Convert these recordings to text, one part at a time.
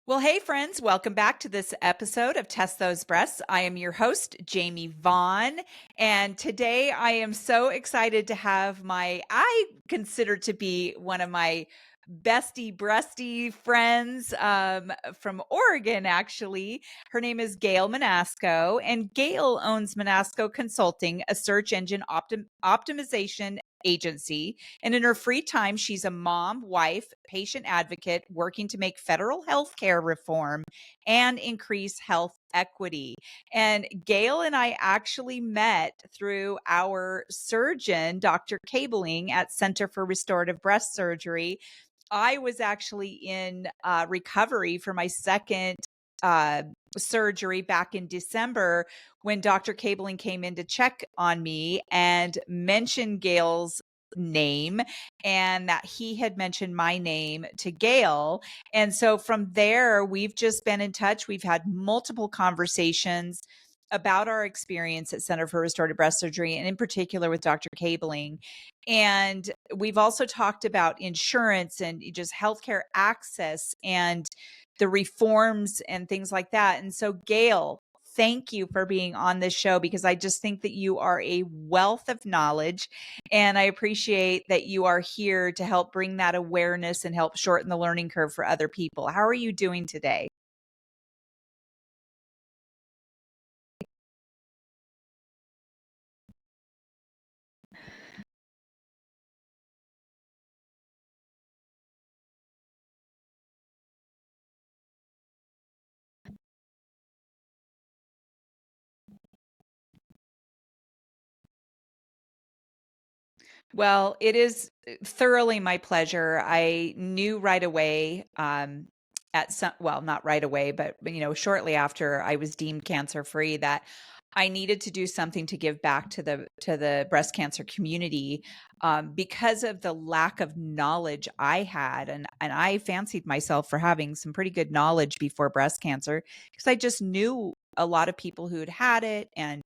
Well, hey, friends, welcome back to this episode of Test Those Breasts. I am your host, Jamie Vaughn, and today I am so excited to have I consider to be one of my bestie breasty friends from Oregon, actually. Her name is Gail Menasco, and Gail owns Menasco Consulting, a search engine optimization agency. And in her free time, she's a mom, wife, patient advocate working to make federal health care reform and increase health equity. And Gail and I actually met through our surgeon, Dr. Cabling at Center for Restorative Breast Surgery. I was actually in recovery for my second uh, surgery back in December when Dr. Cabling came in to check on me and mentioned Gail's name and that he had mentioned my name to Gail. And so from there, we've just been in touch. We've had multiple conversations about our experience at Center for Restorative Breast Surgery, and in particular with Dr. Cabling. And we've also talked about insurance and just healthcare access and the reforms and things like that. And so, Gail, thank you for being on this show because I just think that you are a wealth of knowledge. And I appreciate that you are here to help bring that awareness and help shorten the learning curve for other people. How are you doing today? Well, it is thoroughly my pleasure. I knew right away, at some, well, not right away, but shortly after I was deemed cancer free, that I needed to do something to give back to the breast cancer community, because of the lack of knowledge I had, and I fancied myself for having some pretty good knowledge before breast cancer because I just knew a lot of people who had had it and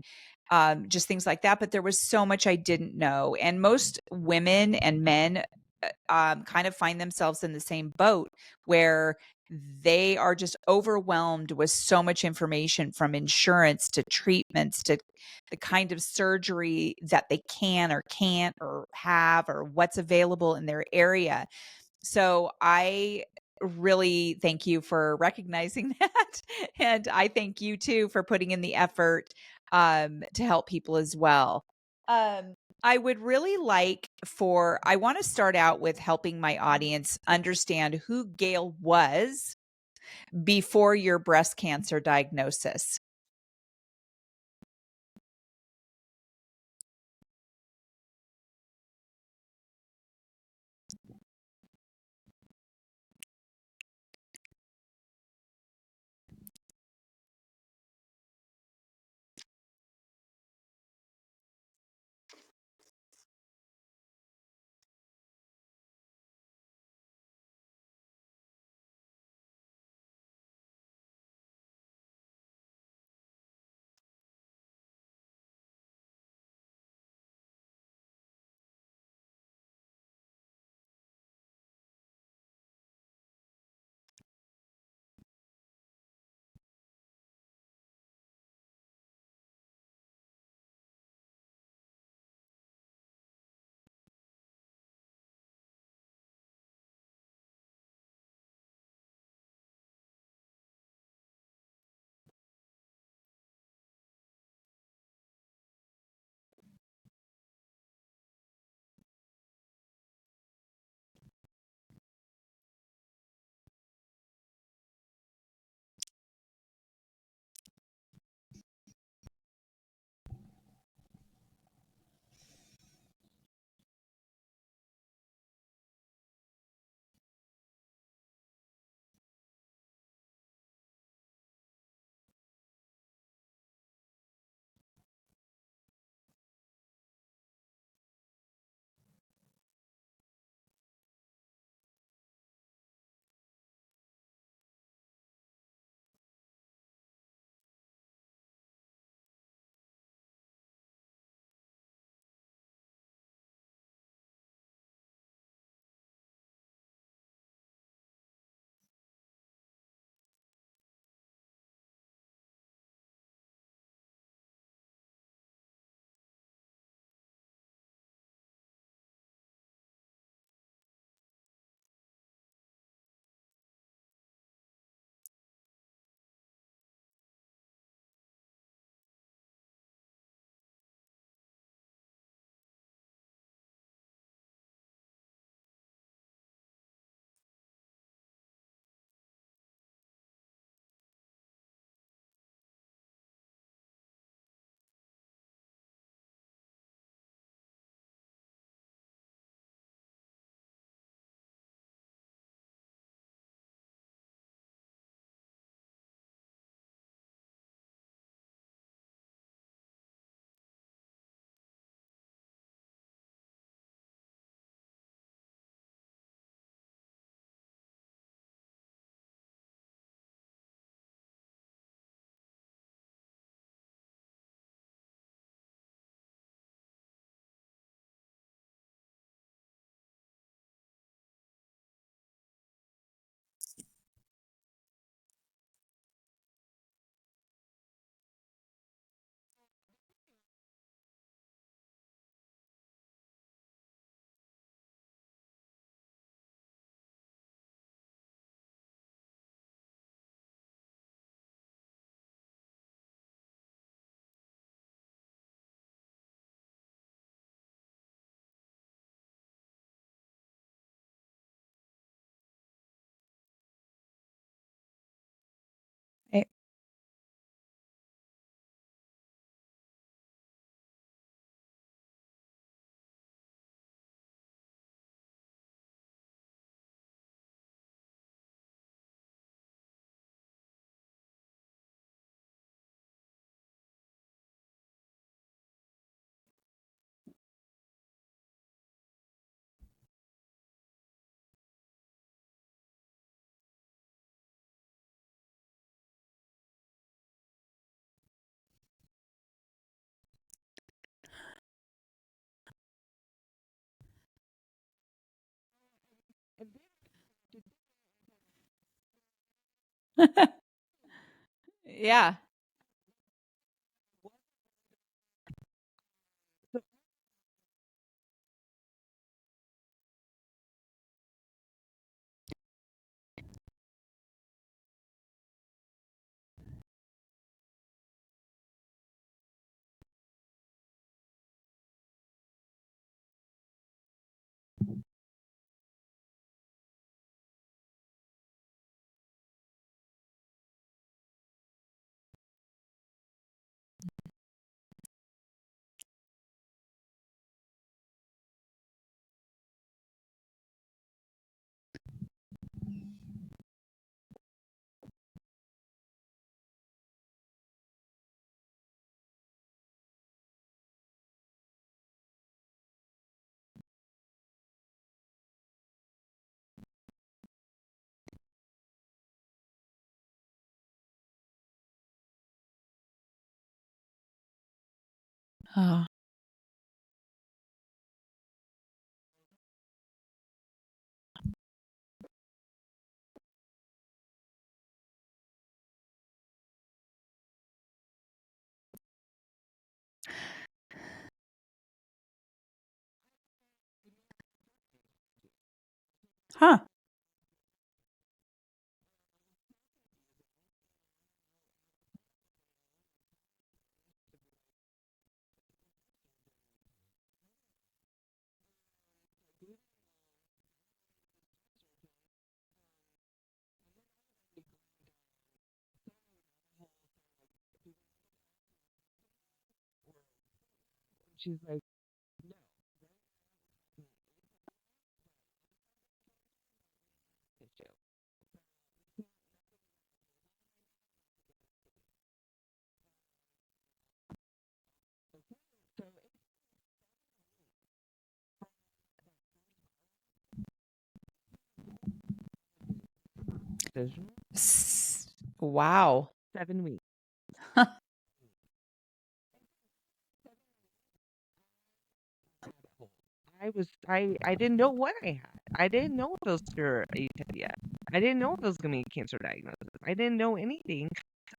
just things like that. But there was so much I didn't know. And most women and men kind of find themselves in the same boat where they are just overwhelmed with so much information from insurance to treatments to the kind of surgery that they can or can't or have or what's available in their area. So I really thank you for recognizing that. And I thank you too for putting in the effort to help people as well. Um, I would really like I want to start out with helping my audience understand who Gail was before your breast cancer diagnosis. Yeah. Oh. Huh. She's like, issue. So decision, Wow. 7 weeks. I didn't know what I had. I didn't know if it was pure atypia. I didn't know if it was gonna be a cancer diagnosis. I didn't know anything.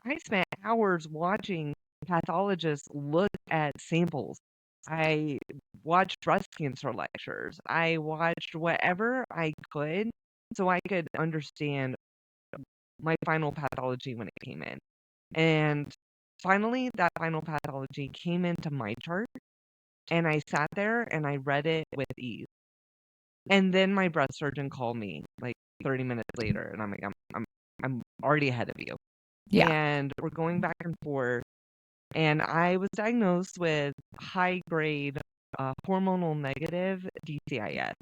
I spent hours watching pathologists look at samples. I watched breast cancer lectures. I watched whatever I could so I could understand my final pathology when it came in. And finally, that final pathology came into my chart, and I sat there and I read it with ease. And then my breast surgeon called me like 30 minutes later, and I'm like, I'm already ahead of you. Yeah. And we're going back and forth. And I was diagnosed with high grade hormonal negative DCIS.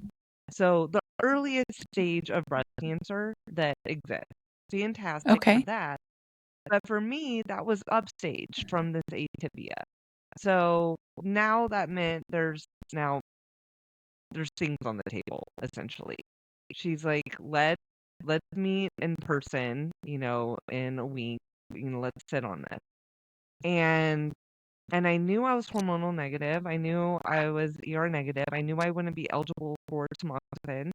So the earliest stage of breast cancer that exists. Fantastic for Okay. that. But for me, that was upstage from this atypia. So now that meant now there's things on the table, essentially. She's like, let's meet in person, in a week, let's sit on this. And I knew I was hormonal negative. I knew I was ER negative. I knew I wouldn't be eligible for tamoxifen.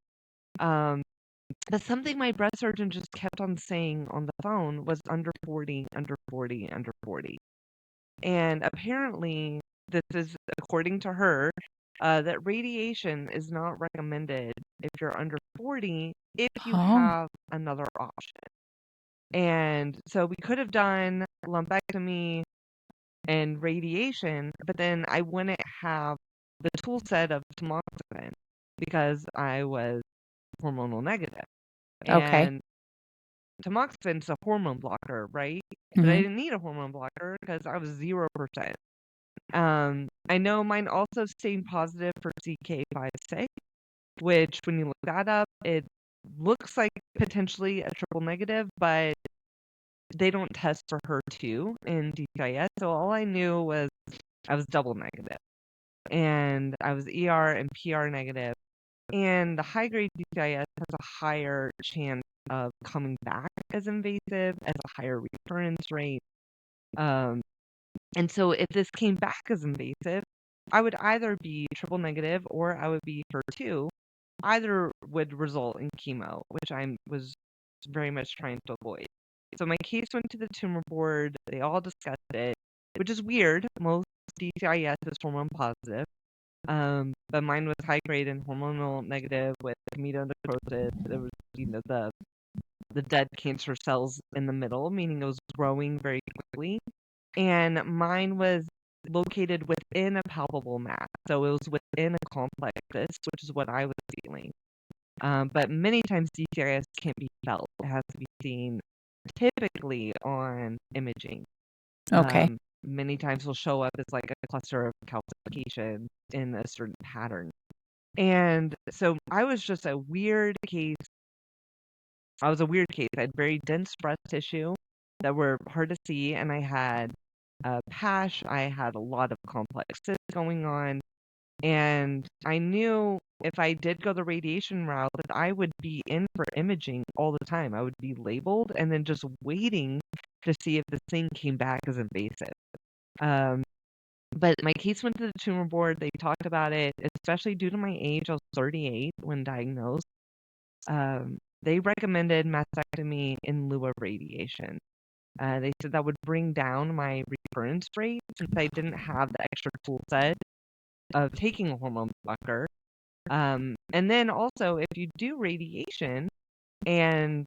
Um, but something my breast surgeon just kept on saying on the phone was under 40, under 40, under 40. And apparently, this is according to her, that radiation is not recommended if you're under 40 if you Oh. have another option. And so we could have done lumpectomy and radiation, but then I wouldn't have the tool set of tamoxifen because I was hormonal negative. Okay. And tamoxifen is a hormone blocker, right? But I Hmm. didn't need a hormone blocker because I was 0%. I know mine also stayed positive for CK56, which when you look that up, it looks like potentially a triple negative, but they don't test for HER2 in DCIS. So all I knew was I was double negative and I was ER and PR negative. And the high grade DCIS has a higher chance of coming back as invasive, as a higher recurrence rate. Um, And so if this came back as invasive, I would either be triple negative or I would be HER2. Either would result in chemo, which I was very much trying to avoid. So my case went to the tumor board. They all discussed it, which is weird. Most DCIS is hormone positive. But mine was high grade and hormonal negative with chemonecrosis. There was, the dead cancer cells in the middle, meaning it was growing very quickly. And mine was located within a palpable mass. So it was within a complex cyst, which is what I was feeling. But many times DCIS can't be felt. It has to be seen typically on imaging. Okay. Many times will show up as like a cluster of calcification in a certain pattern. And so I was just a weird case. I was a weird case. I had very dense breast tissue that were hard to see, and I had PASH. I had a lot of complex cysts going on, and I knew if I did go the radiation route that I would be in for imaging all the time. I would be labeled and then just waiting to see if this thing came back as invasive. But my case went to the tumor board. They talked about it, especially due to my age. I was 38 when diagnosed. They recommended mastectomy in lieu of radiation. They said that would bring down my recurrence rate since I didn't have the extra tool set of taking a hormone blocker. And then also, if you do radiation and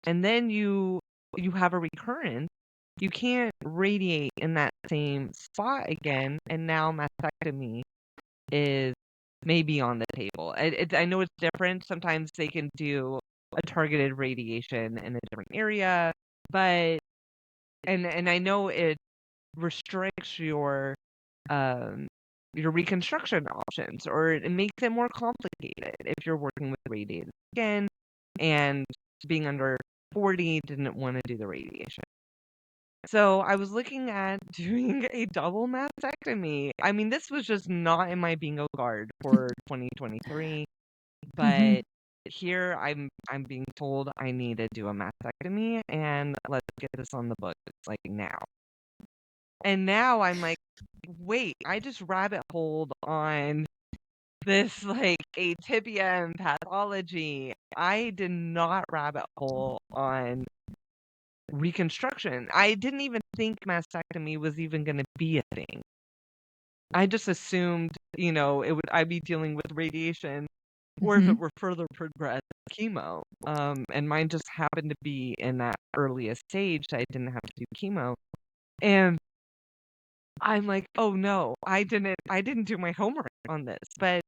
then you have a recurrence, you can't radiate in that same spot again, and now mastectomy is maybe on the table. I know it's different. Sometimes they can do a targeted radiation in a different area, but and I know it restricts your reconstruction options, or it makes it more complicated if you're working with radiated skin and being under 40 didn't want to do the radiation. So I was looking at doing a double mastectomy. I mean, this was just not in my bingo card for 2023, but here I'm being told I need to do a mastectomy, and let's get this on the books like now. And now I'm like, wait, I just rabbit holed on this like atypia and pathology. I did not rabbit hole on reconstruction. I didn't even think mastectomy was even going to be a thing. I just assumed, I'd be dealing with radiation, or if it were further progressed, chemo. And mine just happened to be in that earliest stage that I didn't have to do chemo. And I'm like, oh no, I didn't do my homework on this. But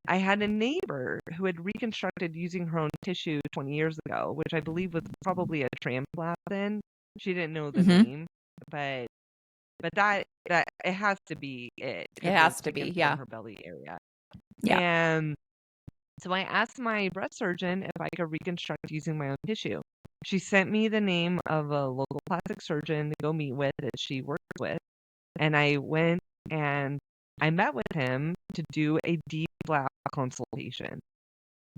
I had a neighbor who had reconstructed using her own tissue 20 years ago, which I believe was probably a transplant then. She didn't know the name, but that it has to be it, It because has was to be, taken yeah. from her belly area. Yeah. And so I asked my breast surgeon if I could reconstruct using my own tissue. She sent me the name of a local plastic surgeon to go meet with that she works with. And I went and I met with him to do a DIEP lab consultation.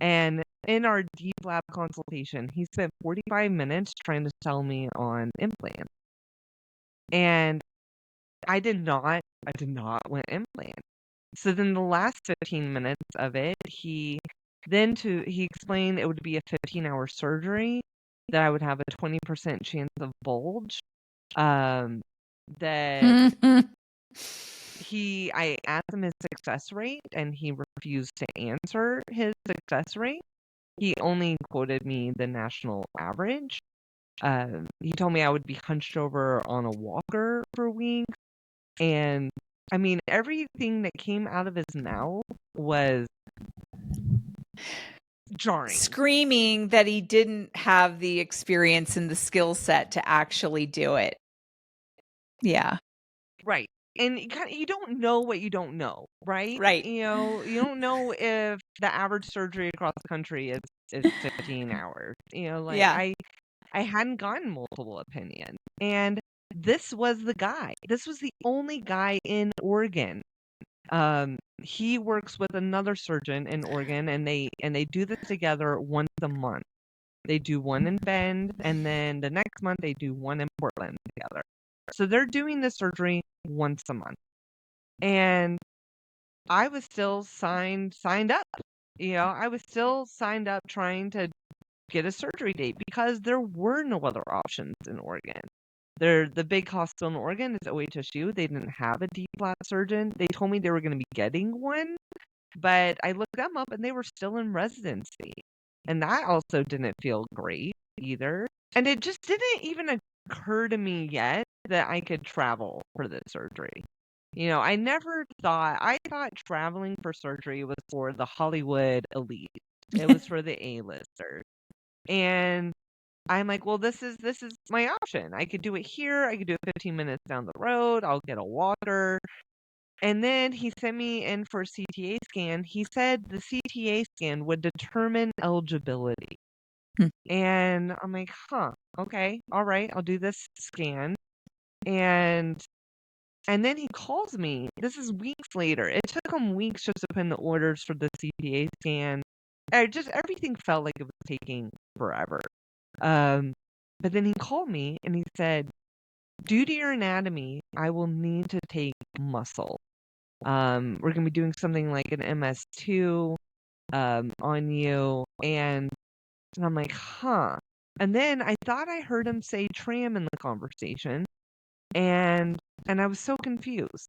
And in our DIEP lab consultation, he spent 45 minutes trying to sell me on implants. And I did not want implant. So then the last 15 minutes of it, he explained it would be a 15-hour surgery, that I would have a 20% chance of bulge. That I asked him his success rate, and he refused to answer his success rate. He only quoted me the national average. He told me I would be hunched over on a walker for weeks. And I mean, everything that came out of his mouth was jarring. Screaming that he didn't have the experience and the skill set to actually do it. Yeah. Right. And you don't know what you don't know, right? Right. You don't know if the average surgery across the country is 15 hours. Yeah. I hadn't gotten multiple opinions. And this was the guy. This was the only guy in Oregon. He works with another surgeon in Oregon, and they do this together once a month. They do one in Bend, and then the next month they do one in Portland together. So they're doing the surgery once a month. And I was still signed up. I was still signed up trying to get a surgery date because there were no other options in Oregon. The big hospital in Oregon is OHSU. They didn't have a DIEP lap surgeon. They told me they were going to be getting one, but I looked them up and they were still in residency. And that also didn't feel great either. And it just didn't even occur to me yet that I could travel for this surgery. I thought traveling for surgery was for the Hollywood elite. It was for the A-listers. And I'm like, well, this is my option. I could do it here. I could do it 15 minutes down the road. I'll get a walker. And then he sent me in for a CTA scan. He said the CTA scan would determine eligibility. Hmm. And I'm like, huh, okay, all right, I'll do this scan. And then he calls me. This is weeks later. It took him weeks just to put in the orders for the CTA scan. Just everything felt like it was taking forever. But then he called me and he said, due to your anatomy, I will need to take muscle. We're going to be doing something like an MS2 on you. And I'm like, huh. And then I thought I heard him say tram in the conversation. And I was so confused.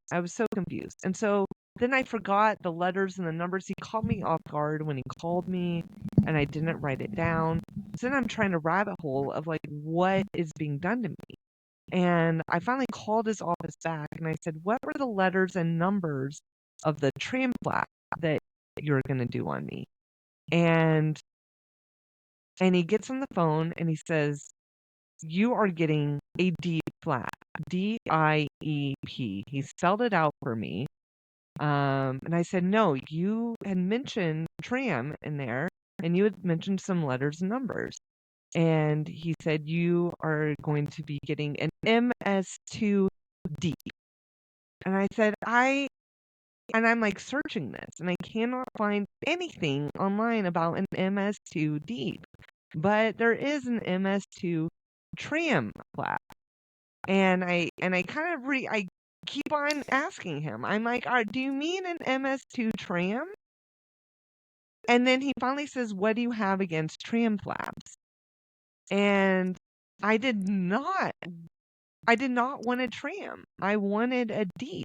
And so then I forgot the letters and the numbers. He caught me off guard when he called me and I didn't write it down. So then I'm trying to rabbit hole of like what is being done to me. And I finally called his office back and I said, what were the letters and numbers of the tram flap that you're going to do on me? And he gets on the phone and he says, you are getting a DIEP flap, DIEP. He spelled it out for me. And I said, no, you had mentioned tram in there and you had mentioned some letters and numbers. And he said, you are going to be getting an MS2 DIEP. And I said, I'm like searching this and I cannot find anything online about an MS2 DIEP. But there is an MS2 tram flap. And I kind of I keep on asking him. I'm like, do you mean an MS2 tram? And then he finally says, what do you have against tram flaps? And I did not want a tram. I wanted a DIEP.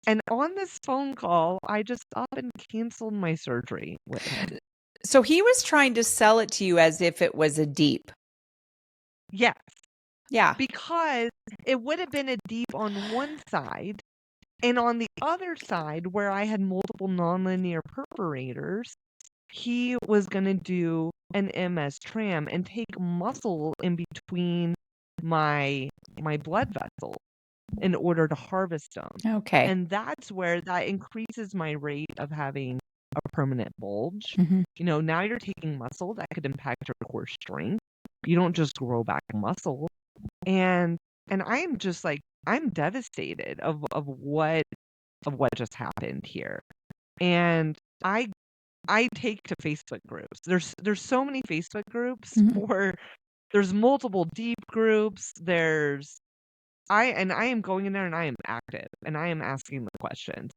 And on this phone call, I just up and canceled my surgery with him. So he was trying to sell it to you as if it was a DIEP. Yes. Yeah. Because it would have been a DIEP on one side, and on the other side, where I had multiple nonlinear perforators, he was going to do an MS tram and take muscle in between my blood vessel in order to harvest them. Okay. And that's where that increases my rate of having a permanent bulge. Mhm. Now you're taking muscle that could impact your core strength. You don't just grow back muscle. And I'm just like, I'm devastated of what just happened here. And I take to Facebook groups. There's so many Facebook groups Mhm. there's multiple DIEP groups. I am going in there and I am active and I am asking the questions.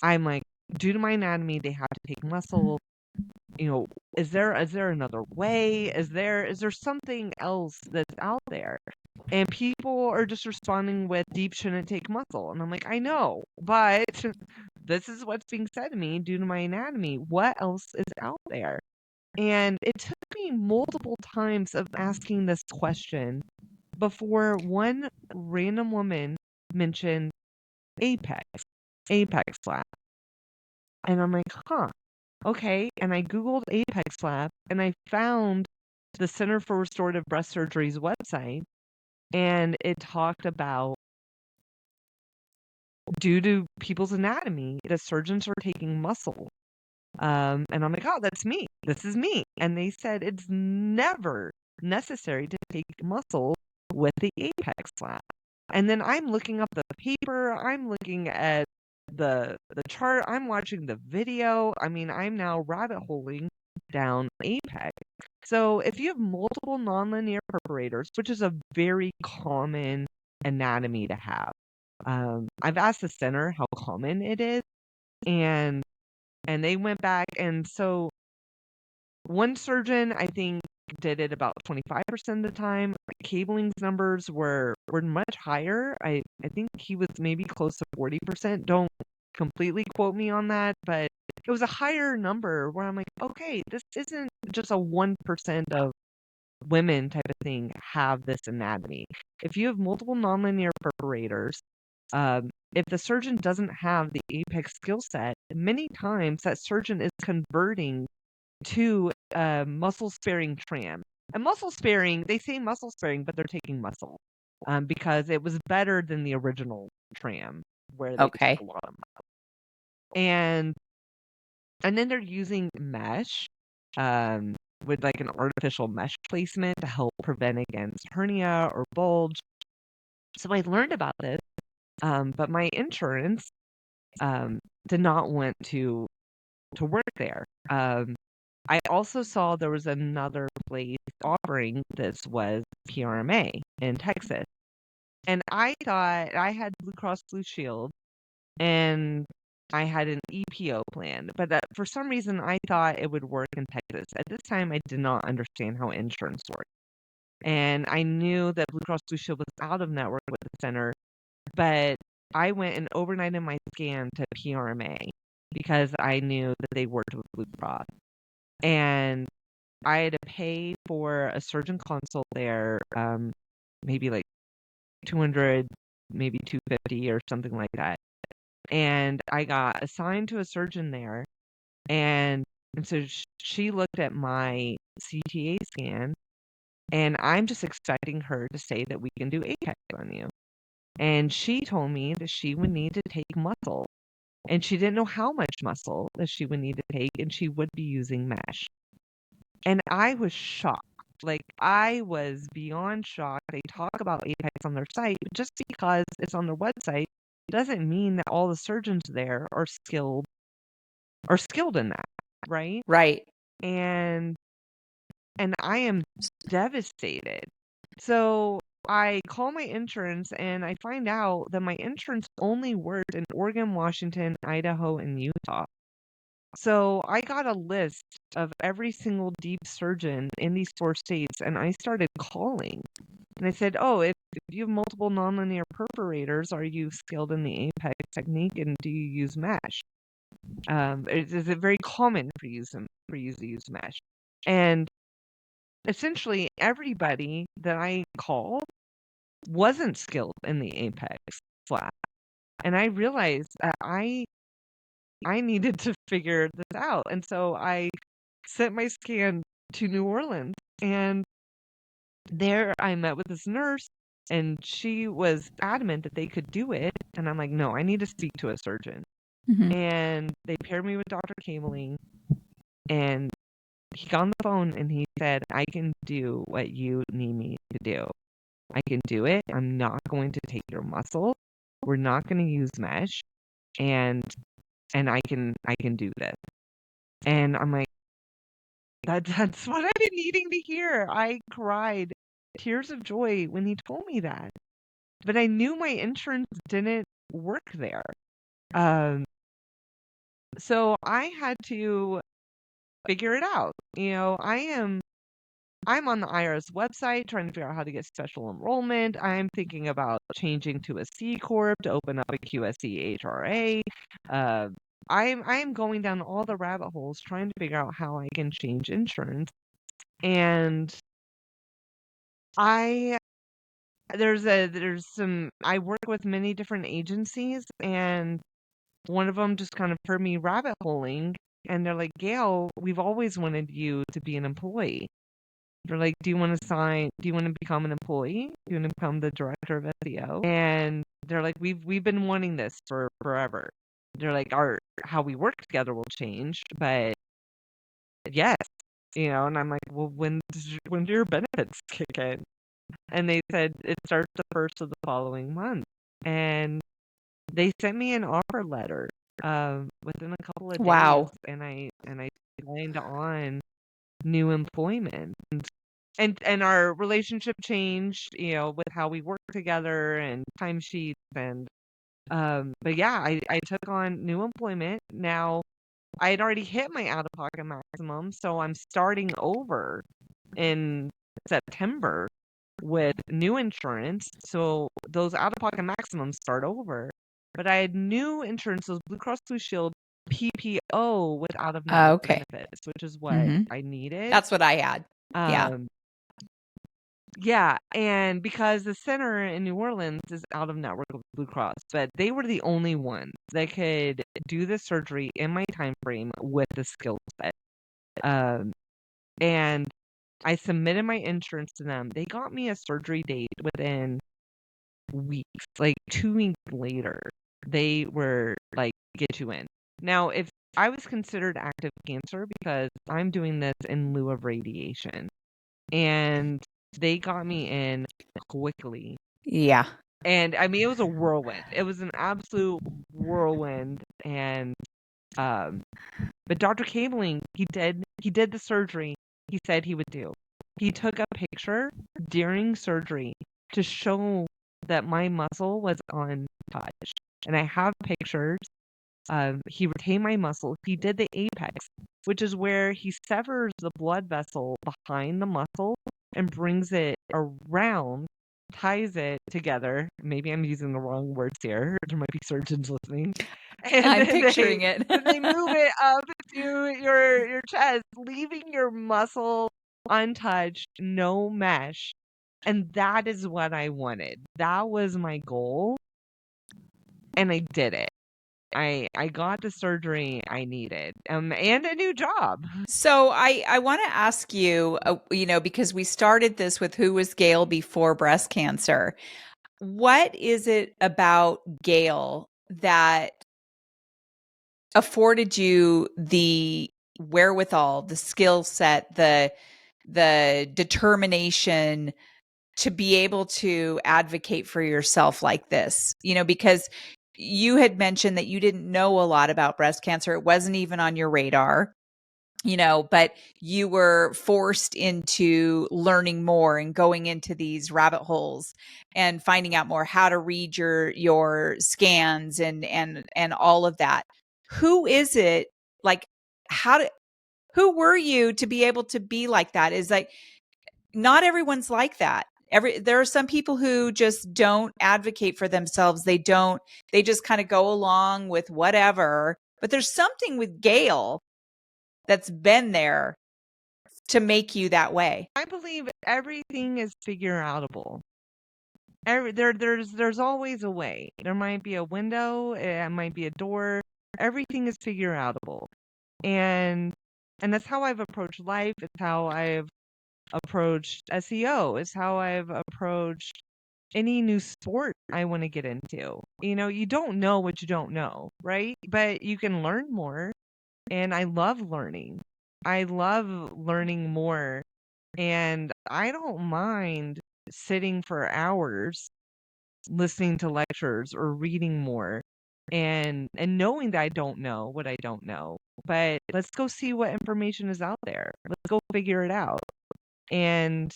I'm like, due to my anatomy, they have to take muscle. Is there another way? Is there something else that's out there? And people are just responding with DIEP shouldn't take muscle. And I'm like, I know, but this is what's being said to me due to my anatomy. What else is out there? And it took me multiple times of asking this question before one random woman mentioned Apex flap. And I'm like, huh, okay. And I Googled Apex flap and I found the Center for Restorative Breast Surgery's website. And it talked about due to people's anatomy, the surgeons are taking muscle. And I'm like, oh, that's me. This is me. And they said it's never necessary to take muscle with the Apex flap. And then I'm looking up the paper. I'm looking at the chart. I'm watching the video. I mean, I'm now rabbit holing down Apex. So if you have multiple nonlinear perforators, which is a very common anatomy to have, I've asked the center how common it is, and they went back, and so One surgeon, I think, did it about 25% of the time. Cabling's numbers were much higher. I think he was maybe close to 40%. Don't completely quote me on that, but it was a higher number where I'm like, okay, this isn't just a 1% of women type of thing have this anatomy. If you have multiple nonlinear perforators, if the surgeon doesn't have the apex skill set, many times that surgeon is converting to muscle sparing tram. And muscle sparing, they say muscle sparing, but they're taking muscle because it was better than the original tram where they took Okay. a lot of muscle. And then they're using mesh with like an artificial mesh placement to help prevent against hernia or bulge. So I learned about this, but my insurance did not want to work there. I also saw there was another place offering this was PRMA in Texas. And I thought I had Blue Cross Blue Shield and I had an EPO plan, but for some reason I thought it would work in Texas. At this time, I did not understand how insurance worked. And I knew that Blue Cross Blue Shield was out of network with the center, but I went and overnighted my scan to PRMA because I knew that they worked with Blue Cross. And I had to pay for a surgeon consult there, maybe like 200, maybe 250 or something like that. And I got assigned to a surgeon there, and so she looked at my CTA scan, and I'm just expecting her to say that we can do apex on you. And she told me that she would need to take muscle, and she didn't know how much muscle that she would need to take, and she would be using mesh. And I was shocked. Like, I was beyond shocked. They talk about apex on their site, but just because it's on their website doesn't mean that all the surgeons there are skilled in that, right? Right. And I am devastated. So I call my insurance and I find out that my insurance only worked in Oregon, Washington, Idaho, and Utah. So I got a list of every single DIEP surgeon in these 4 states, and I started calling. And I said, "Oh, if you have multiple nonlinear perforators, are you skilled in the apex technique, and do you use mesh? Is it very common for you to use mesh?" And essentially, everybody that I called wasn't skilled in the apex flat, and I realized that I needed to figure this out, and so I sent my scan to New Orleans, and there I met with this nurse, and she was adamant that they could do it, and I'm like, "No, I need to speak to a surgeon." Mhm. And they paired me with Dr. Kameling, and he got on the phone and he said, "I can do what you need me to do. I can do it. I'm not going to take your muscle. We're not going to use mesh, and I can do this." And I'm like, that's what I've been needing to hear. I cried tears of joy when he told me that. But I knew my insurance didn't work there. Um, so I had to figure it out. I'm on the IRS website trying to figure out how to get special enrollment. I'm thinking about changing to a C corp to open up a QSE HRA. I'm going down all the rabbit holes trying to figure out how I can change insurance. And I I work with many different agencies, and one of them just kind of heard me rabbit holing, and they're like, "Gail, we've always wanted you to be an employee." They're like, do you want to become an employee? Do you want to become the director of SEO?" And they're like, we've been wanting this for forever. They're like, how we work together will change, but yes, and I'm like, "Well, when do your benefits kick in?" And they said it starts the first of the following month. And they sent me an offer letter within a couple of days, Wow. and I signed on new employment. And our relationship changed, with how we work together and timesheets and but yeah, I took on new employment. Now I had already hit my out-of-pocket maximum, so I'm starting over in September with new insurance. So those out-of-pocket maximums start over. But I had new insurance, those Blue Cross Blue Shield PPO with out-of-network Okay. benefits, which is what hmm I needed. That's what I had. Yeah. Um, yeah, and because the center in New Orleans is out of network with Blue Cross, but they were the only ones that could do the surgery in my time frame with the skill set. Um, and I submitted my insurance to them. They got me a surgery date within weeks, like 2 weeks later. They were like, get you in. Now, if I was considered active cancer because I'm doing this in lieu of radiation, and they got me in quickly. Yeah. And I mean, it was a whirlwind. It was an absolute whirlwind. And but Dr. Cabling, he did the surgery he said he would do. He took a picture during surgery to show that my muscle was untouched. And I have pictures. He retained my muscle. He did the apex, which is where he severs the blood vessel behind the muscle and brings it around, ties it together. Maybe I'm using the wrong words here. There might be surgeons listening. And I'm then picturing it. then they move it up to your chest, leaving your muscle untouched, no mesh. And that is what I wanted. That was my goal. And I did it. I got the surgery I needed, and a new job. So I want to ask you, because we started this with who was Gail before breast cancer. What is it about Gail that afforded you the wherewithal, the skill set, the determination to be able to advocate for yourself like this? Because you had mentioned that you didn't know a lot about breast cancer. It wasn't even on your radar, but you were forced into learning more and going into these rabbit holes and finding out more how to read your scans and all of that. Who is it? Like, who were you to be able to be like that? Is like, not everyone's like that. There are some people who just don't advocate for themselves. They just kind of go along with whatever. But there's something with Gail that's been there to make you that way. I believe everything is figure outable. There's always a way. There might be a window, it might be a door. Everything is figure outable, and that's how I've approached life. It's how I've approached SEO. It's how I've approached any new sport I want to get into. You don't know what you don't know, right? But you can learn more, and I love learning. I love learning more, and I don't mind sitting for hours listening to lectures or reading more and knowing that I don't know what I don't know. But let's go see what information is out there. Let's go figure it out. And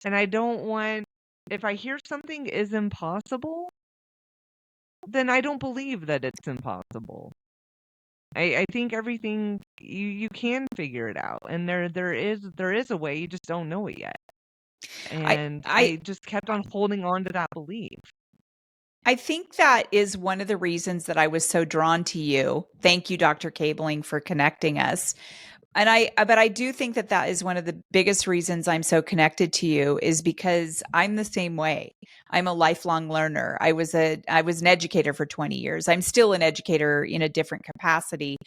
I don't want, if I hear something is impossible, then I don't believe that it's impossible. I think everything you can figure it out, and there is a way, you just don't know it yet. And I I just kept on holding on to that belief. I think that is one of the reasons that I was so drawn to you. Thank you, Dr. Cabling, for connecting us. But I do think that that is one of the biggest reasons I'm so connected to you, is because I'm the same way. I'm a lifelong learner. I was an educator for 20 years. I'm still an educator in a different capacity.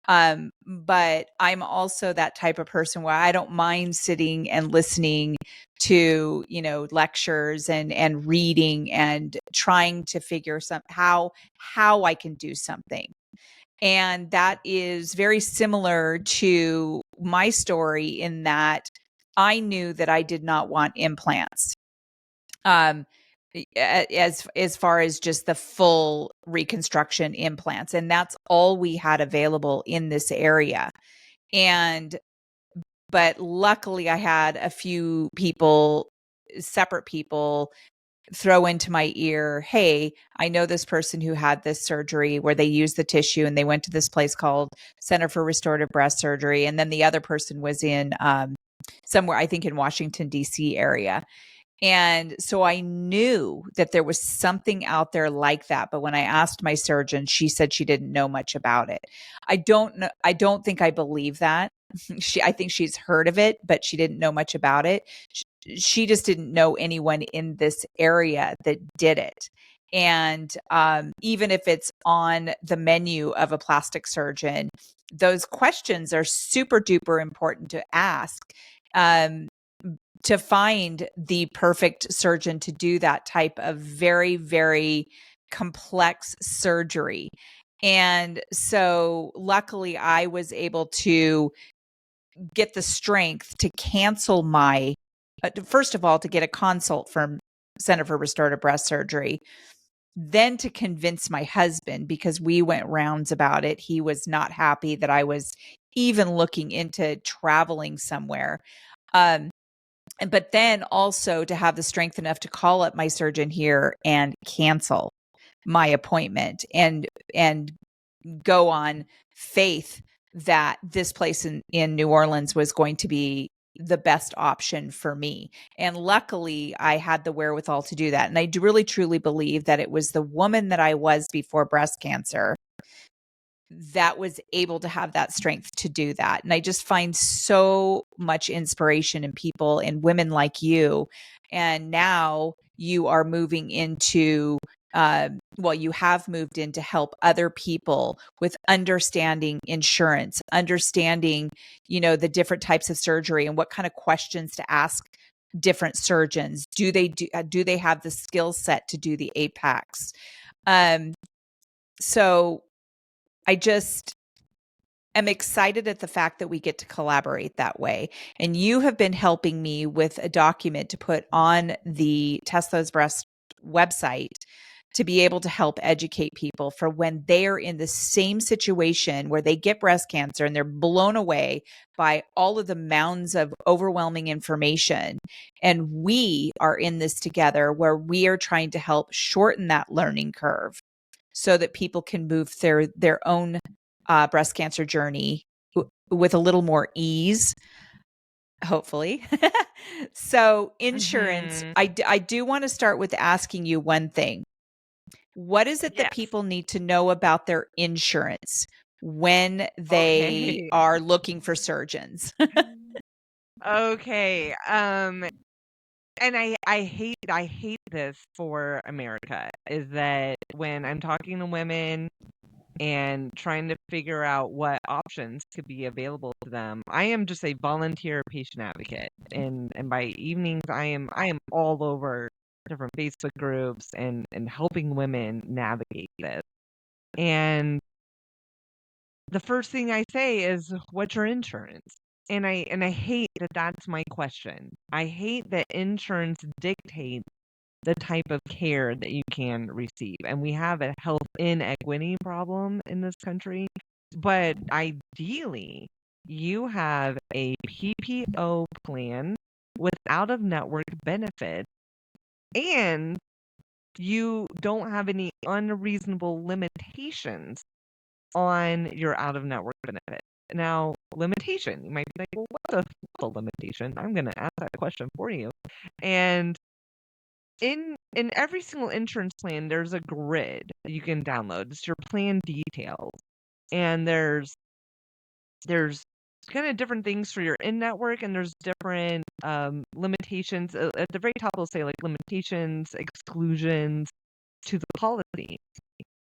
But I'm also that type of person where I don't mind sitting and listening to, lectures and reading and trying to figure how I can do something. And that is very similar to my story, in that I knew that I did not want implants. As far as just the full reconstruction implants, and that's all we had available in this area. But luckily I had a few people, separate people, throw into my ear, hey, I know this person who had this surgery where they used the tissue and they went to this place called Center for Restorative Breast Surgery. And then the other person was in somewhere, I think in Washington, D.C. area. And so I knew that there was something out there like that. But when I asked my surgeon, she said she didn't know much about it. I don't know. I don't think I believe that. I think she's heard of it, but she didn't know much about it. She just didn't know anyone in this area that did it. And even if it's on the menu of a plastic surgeon, those questions are super duper important to ask. To find the perfect surgeon to do that type of very, very complex surgery. And so luckily I was able to get the strength to cancel my, first of all, to get a consult from Center for Restorative Breast Surgery, then to convince my husband, because we went rounds about it. He was not happy that I was even looking into traveling somewhere. But then also to have the strength enough to call up my surgeon here and cancel my appointment and go on faith that this place in New Orleans was going to be the best option for me. And luckily I had the wherewithal to do that. And I do really truly believe that it was the woman that I was before breast cancer that was able to have that strength to do that. And I just find so much inspiration in people and women like you. And now you are moving into, well, you have moved in to help other people with understanding insurance, understanding, the different types of surgery and what kind of questions to ask different surgeons. Do they have the skill set to do the APACs? So I just am excited at the fact that we get to collaborate that way. And you have been helping me with a document to put on the Test Those Breasts website to be able to help educate people for when they're in the same situation where they get breast cancer and they're blown away by all of the mounds of overwhelming information. And we are in this together where we are trying to help shorten that learning curve so that people can move their own breast cancer journey with a little more ease, hopefully. So insurance, Mhm. I do want to start with asking you one thing. What is it that Yes. people need to know about their insurance when they Okay. are looking for surgeons? Okay. And I hate this for America, is that when I'm talking to women and trying to figure out what options could be available to them, I am just a volunteer patient advocate. And by evenings I am all over different Facebook groups and helping women navigate this. And the first thing I say is, "What's your insurance?" And I hate that that's my question. I hate that insurance dictates the type of care that you can receive. And we have a health inequity problem in this country. But ideally, you have a PPO plan with out of network benefits, and you don't have any unreasonable limitations on your out of network benefit. Now, limitation, you might be like, well, what's a limitation? I'm going to ask that question for you. And in every single insurance plan, there's a grid you can download. It's your plan details. And there's kind of different things for your in-network, and there's different limitations. At the very top, it'll say like limitations, exclusions to the policy.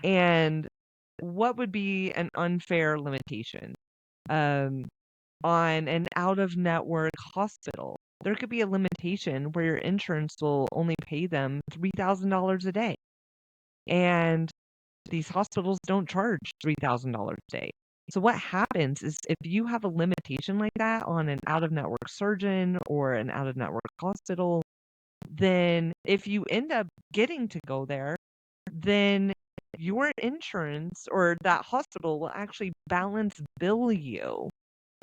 And what would be an unfair limitation? Um, on an out-of-network hospital, there could be a limitation where your insurance will only pay them $3,000 a day. And these hospitals don't charge $3,000 a day. So what happens is if you have a limitation like that on an out-of-network surgeon or an out-of-network hospital, then if you end up getting to go there, then your insurance or that hospital will actually balance bill you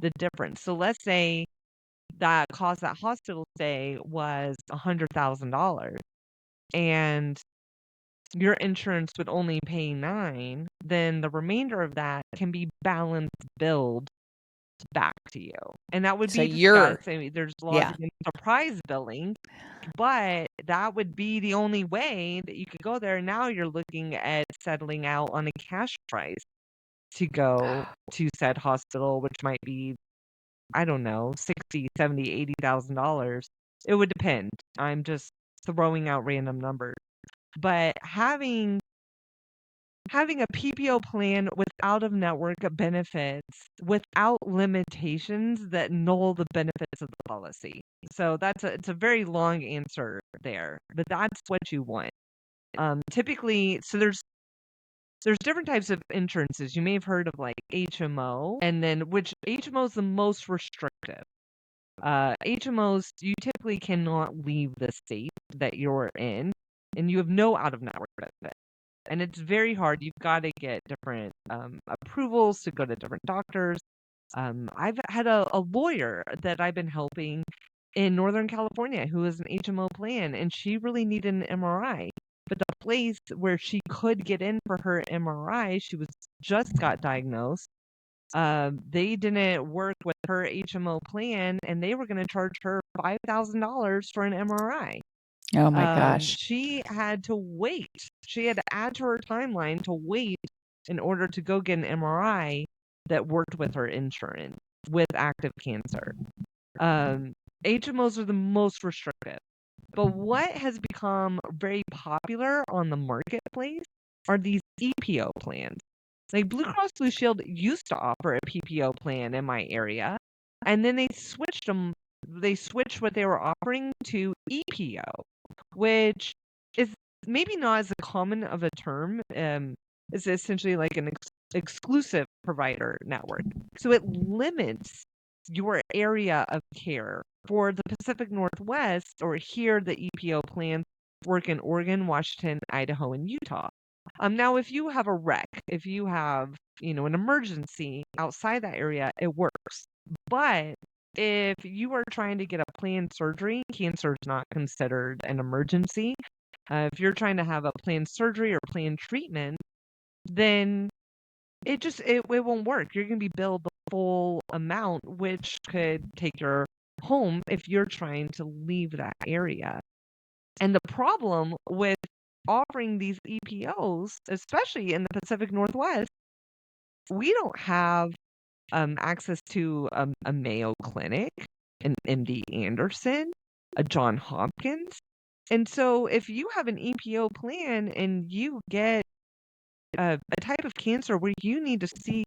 the difference. So let's say that cost that hospital stay was $100,000. and your insurance would only pay 9, then the remainder of that can be balance billed back to you. And that would So be you're, discussed. I mean, there's laws yeah. against surprise billing, but that would be the only way that you could go there. Now you're looking at settling out on a cash price to go to said hospital, which might be, I don't know, 60, 70, $80,000. It would depend. I'm just throwing out random numbers. But having a PPO plan with out-of-network benefits without limitations that null the benefits of the policy. So it's a very long answer there, but that's what you want. Typically, so there's different types of insurances. You may have heard of like HMO, and then which HMO is the most restrictive. HMOs, you typically cannot leave the state that you're in, and you have no out-of-network benefit. And it's very hard. You've got to get different approvals to go to different doctors. I've had a lawyer that I've been helping in Northern California who is an HMO plan, and she really needed an MRI. But the place where she could get in for her MRI, she was just got diagnosed. They didn't work with her HMO plan, and they were going to charge her $5,000 for an MRI. Oh my gosh. She had to wait. She had to add to her timeline to wait in order to go get an MRI that worked with her insurance with active cancer. HMOs are the most restrictive. But what has become very popular on the marketplace are these EPO plans. Like Blue Cross Blue Shield used to offer a PPO plan in my area, and then they switched them. They switched what they were offering to EPO, which is maybe not as common of a term. It's essentially like an exclusive provider network. So it limits your area of care. For the Pacific Northwest, or here, the EPO plans work in Oregon, Washington, Idaho, and Utah. Now, if you have a wreck, if you have, an emergency outside that area, it works. But if you are trying to get a planned surgery, cancer is not considered an emergency. If you're trying to have a planned surgery or planned treatment, then it won't work. You're going to be billed the full amount, which could take your home if you're trying to leave that area. And the problem with offering these EPOs, especially in the Pacific Northwest, we don't have access to a Mayo Clinic, an MD Anderson, a John Hopkins. And so if you have an EPO plan and you get a type of cancer where you need to seek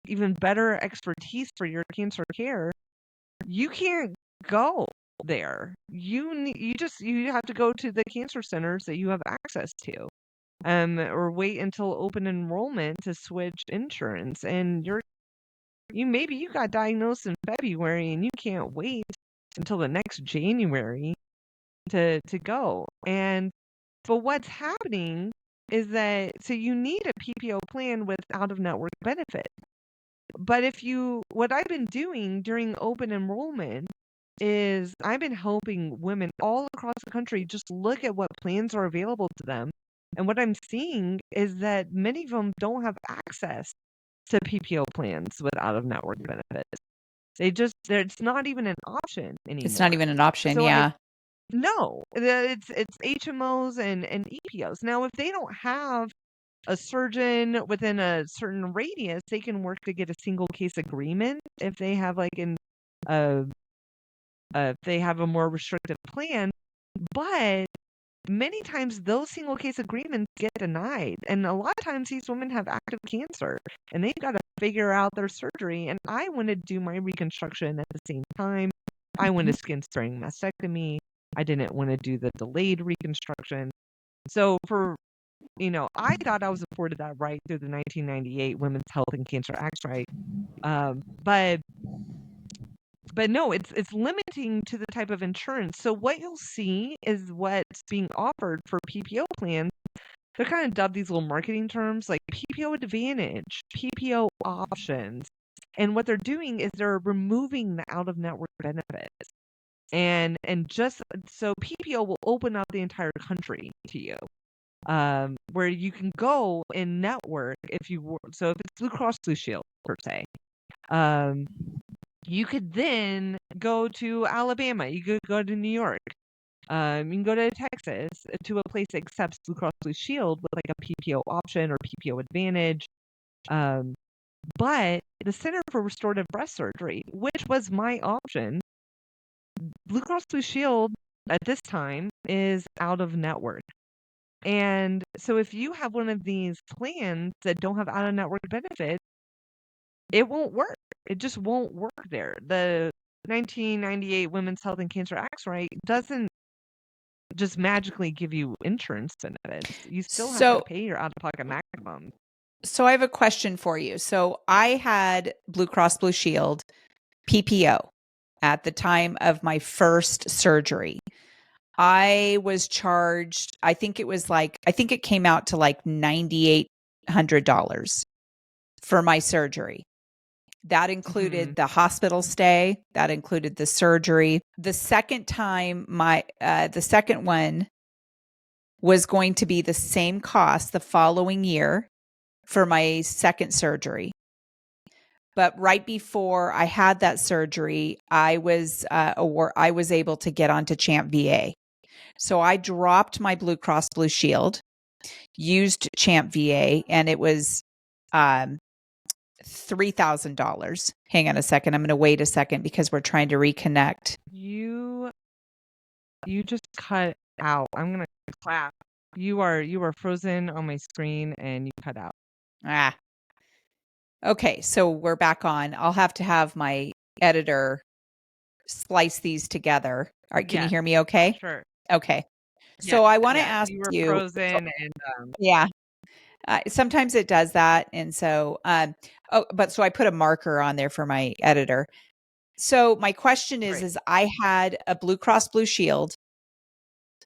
even better expertise for your cancer care, you can't go there. You have to go to the cancer centers that you have access to. Or wait until open enrollment to switch insurance. And maybe you got diagnosed in February and you can't wait until the next January to go. But what's happening is that, so you need a PPO plan with out-of-network benefit. But what I've been doing during open enrollment is I've been helping women all across the country just look at what plans are available to them. And what I'm seeing is that many of them don't have access to PPO plans with out-of-network benefits. It's not even an option anymore. It's not even an option, So yeah. No, it's HMOs and EPOs. Now, if they don't have a surgeon within a certain radius, they can work to get a single case agreement if they have if they have a more restrictive plan. But many times those single case agreements get denied. And a lot of times these women have active cancer and they've got to figure out their surgery. And I want to do my reconstruction at the same time. I want a skin sparing mastectomy. I didn't want to do the delayed reconstruction. So I thought I was afforded that right through the 1998 Women's Health and Cancer Act, right? But no, it's limiting to the type of insurance. So what you'll see is what's being offered for PPO plans. They're kind of dubbed these little marketing terms like PPO Advantage, PPO options. And what they're doing is they're removing the out-of-network benefits. And just so PPO will open up the entire country to you, where you can go and network so if it's Blue Cross Blue Shield per se, um, you could then go to Alabama, you could go to New York, you can go to Texas to a place that accepts Blue Cross Blue Shield with like a PPO option or PPO Advantage. But the Center for Restorative Breast Surgery, which was my option, Blue Cross Blue Shield at this time is out of network. And so if you have one of these plans that don't have out of network benefits, it won't work. It just won't work there. The 1998 Women's Health and Cancer Act right doesn't just magically give you insurance benefits. You still have to So, pay your out-of-pocket maximum. so I have a question for you. So I had Blue Cross Blue Shield PPO at the time of my first surgery. I was charged, I think it came out to like $9,800 for my surgery. That included the hospital stay, that included the surgery. The second time, the second one was going to be the same cost the following year for my second surgery. But right before I had that surgery, I was able to get onto Champ VA. So I dropped my Blue Cross Blue Shield, used Champ VA, and it was $3,000. Hang on a second. I'm going to wait a second because we're trying to reconnect. You just cut out. I'm gonna clap. You are frozen on my screen and you cut out. Okay, so we're back on. I'll have to have my editor splice these together. All right, can you hear me okay? Sure. Okay. Yeah, So I want to yeah. ask You were you. frozen and Yeah. Sometimes it does that. And so, so I put a marker on there for my editor. So my question Right. is I had a Blue Cross Blue Shield,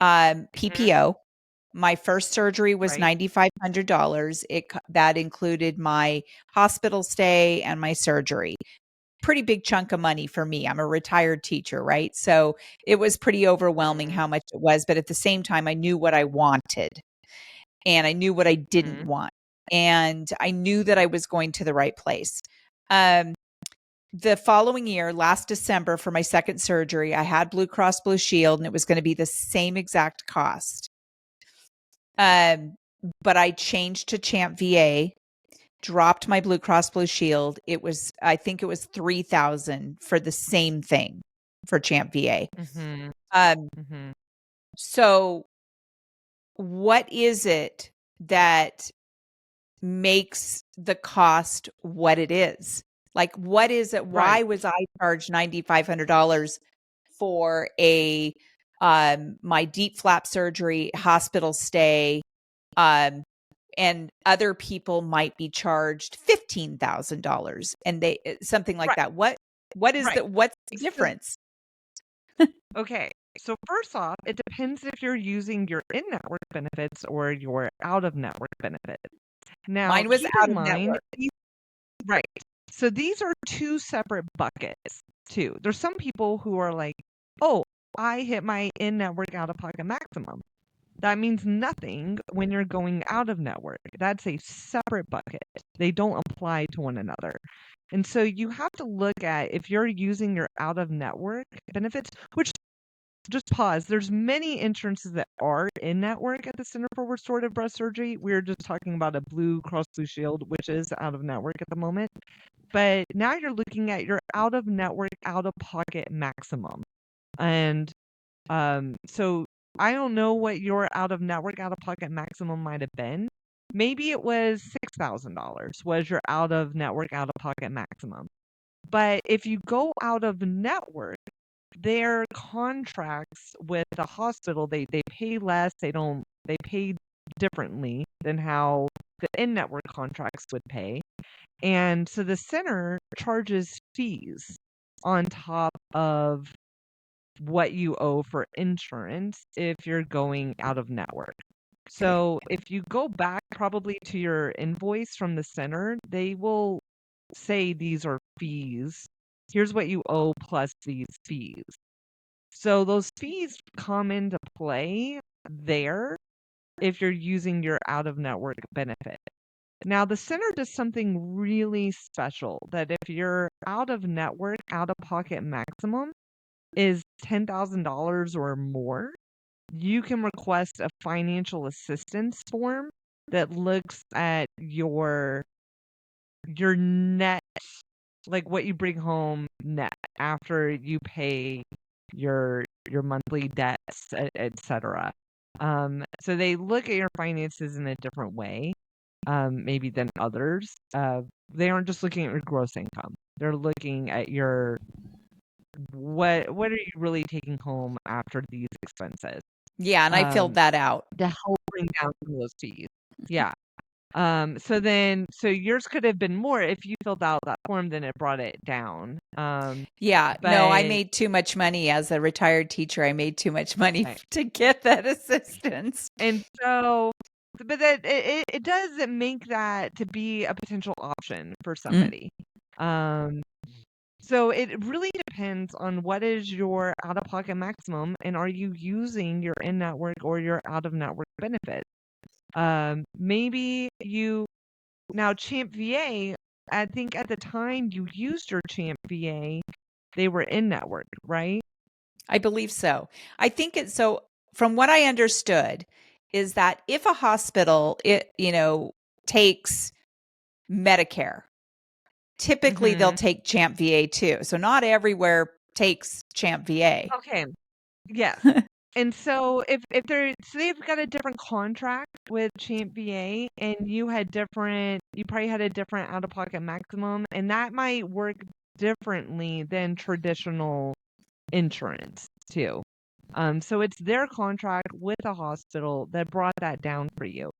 PPO. My first surgery was Right. $9,500. That included my hospital stay and my surgery. Pretty big chunk of money for me. I'm a retired teacher, right? So it was pretty overwhelming how much it was. But at the same time, I knew what I wanted and I knew what I didn't want. And I knew that I was going to the right place. The following year, last December, for my second surgery, I had Blue Cross Blue Shield, and it was going to be the same exact cost. But I changed to Champ VA, dropped my Blue Cross Blue Shield. I think it was $3,000 for the same thing for Champ VA. So what is it that makes the cost what it is? Like, what is it? Why was I charged $9,500 for my deep flap surgery, hospital stay, and other people might be charged $15,000 and something like that. What's the difference? Okay. So first off, it depends if you're using your in-network benefits or your out-of-network benefits. Now, Mine was keep out in of mind, network. right. So these are two separate buckets too. There's some people who are like, oh, I hit my in-network out-of-pocket maximum. That means nothing when you're going out of network. That's a separate bucket. They don't apply to one another. And so you have to look at if you're using your out of network benefits, which just pause. There's many insurances that are in network at the Center for Restorative Breast Surgery. We're just talking about a Blue Cross Blue Shield, which is out of network at the moment. But now you're looking at your out of network, out of pocket maximum. And so I don't know what your out of network, out of pocket maximum might have been. Maybe it was $6,000 was your out of network, out of pocket maximum. But if you go out of network, their contracts with the hospital, they pay less, they pay differently than how the in-network contracts would pay. And so the center charges fees on top of what you owe for insurance if you're going out of network. So if you go back probably to your invoice from the center, they will say these are fees. Here's what you owe plus these fees. So those fees come into play there if you're using your out-of-network benefit. Now, the center does something really special that if your out-of-network, out-of-pocket maximum is $10,000 or more, you can request a financial assistance form that looks at your net, like what you bring home net after you pay your monthly debts, etc. So they look at your finances in a different way, maybe than others. They aren't just looking at your gross income. They're looking at your what are you really taking home after these expenses, Yeah, and I filled um, that out. to help bring down some of those fees. Yeah. So yours could have been more if you filled out that form, then it brought it down. Yeah, no, I But made too much money as a retired teacher. I made too much money right. to get that assistance. And so, but that it does make that to be a potential option for Mm, somebody. Um, so it really depends on what is your out-of-pocket maximum, and are you using your in-network or your out-of-network benefit? Maybe you now Champ VA. I think at the time you used your Champ VA, they were in-network, right? I believe so. I think it's so from what I understood is that if a hospital takes Medicare, typically they'll Mm-hmm. take Champ VA too. So not everywhere takes Champ VA. Okay. Yes. And so if they're so they've got a different contract with Champ VA, and you probably had a different out-of-pocket maximum, and that might work differently than traditional insurance too. So it's their contract with the hospital that brought that down for you.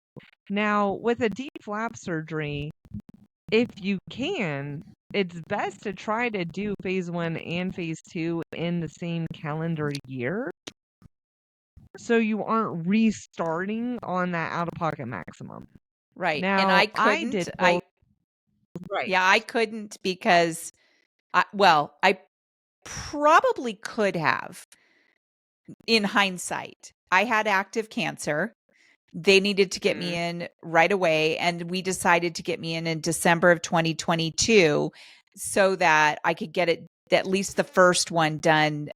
Now, with a deep flap surgery, if you can, it's best to try to do phase 1 and phase 2 in the same calendar year, so you aren't restarting on that out-of-pocket maximum. Right. And Now, I I couldn't. did both. Right. I couldn't because I probably could have in hindsight. I had active cancer. They needed to get me Mhm. in right away. And we decided to get me in December of 2022 so that I could get it, at least the first one done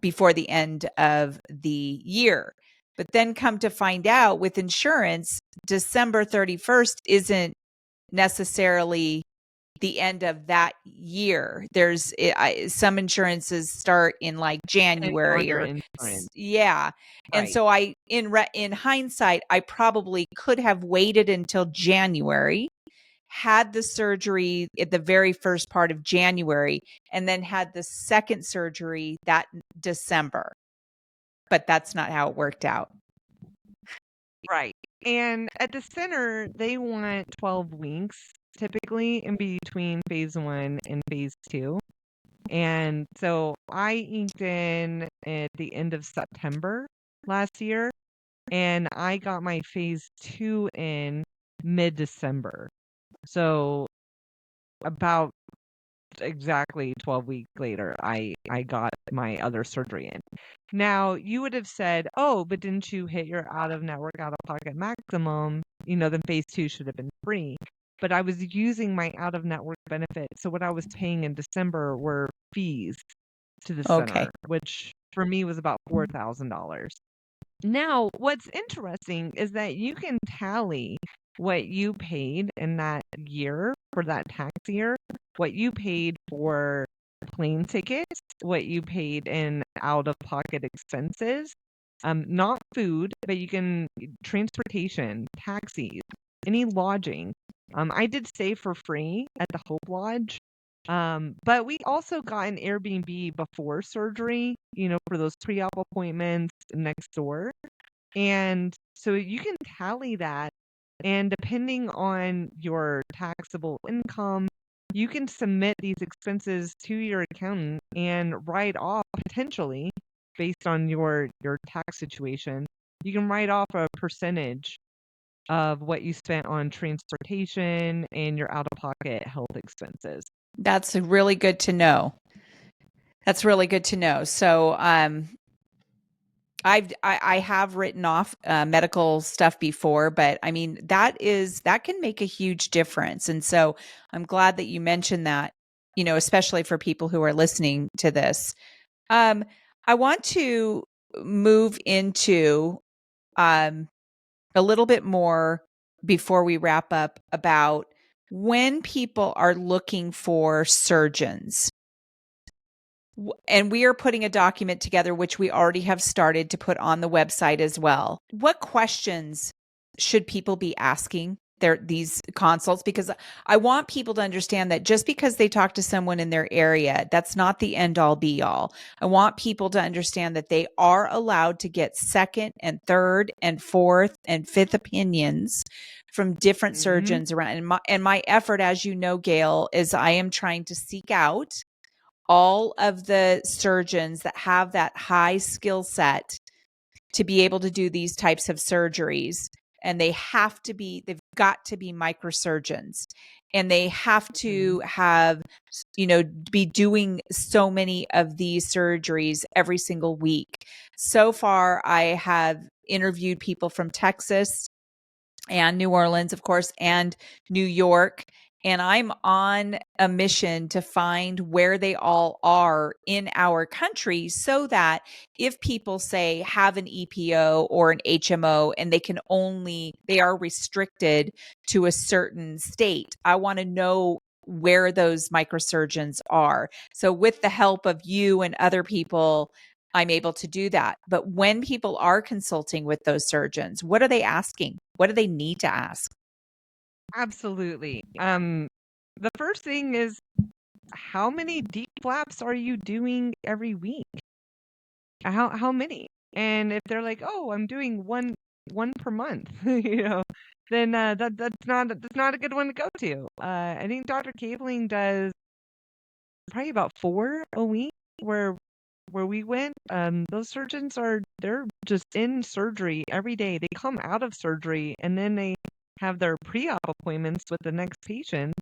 before the end of the year. But then come to find out with insurance, December 31st isn't necessarily the end of that year. Some insurances start in like Depending on January your or insurance. yeah. And Right. so in hindsight, I probably could have waited until January, had the surgery at the very first part of January, and then had the second surgery that December. But that's not how it worked out. Right. And at the center, they want 12 weeks typically in between phase 1 and phase 2. And so I inked in at the end of September last year, and I got my phase 2 in mid-December. So about exactly 12 weeks later, I got my other surgery in. Now, you would have said, "Oh, but didn't you hit your out-of-network, out-of-pocket maximum? Then phase 2 should have been free." But I was using my out-of-network benefit, so what I was paying in December were fees to the Okay. center, which for me was about $4,000. Now, what's interesting is that you can tally what you paid in that year for that tax year, what you paid for plane tickets, what you paid in out-of-pocket expenses, not food, but you can transportation, taxis, any lodging. I did stay for free at the Hope Lodge, but we also got an Airbnb before surgery, for those pre-op appointments next door. And so you can tally that, and depending on your taxable income, you can submit these expenses to your accountant and write off potentially based on your tax situation. You can write off a percentage of what you spent on transportation and your out-of-pocket health expenses. That's really good to know. That's really good to know. So, I have written off medical stuff before, but I mean that can make a huge difference. And so I'm glad that you mentioned that, especially for people who are listening to this. I want to move into a little bit more before we wrap up about when people are looking for surgeons. And we are putting a document together, which we already have started to put on the website as well. What questions should people be asking these consults? Because I want people to understand that just because they talk to someone in their area, that's not the end all be all. I want people to understand that they are allowed to get second and third and fourth and fifth opinions from different surgeons around. And my effort, as you know, Gail, is I am trying to seek out all of the surgeons that have that high skill set to be able to do these types of surgeries. And they've got to be microsurgeons, and they have to have, be doing so many of these surgeries every single week. So far, I have interviewed people from Texas and New Orleans, of course, and New York. And I'm on a mission to find where they all are in our country so that if people say have an EPO or an HMO and they are restricted to a certain state, I want to know where those microsurgeons are. So with the help of you and other people, I'm able to do that. But when people are consulting with those surgeons, what are they asking? What do they need to ask? Absolutely. The first thing is, how many deep flaps are you doing every week? How many? And if they're like, "Oh, I'm doing one per month," then that's not a good one to go to. I think Dr. Cabling does probably about 4 a week where we went. Those surgeons they're just in surgery every day. They come out of surgery and then they have their pre-op appointments with the next patient.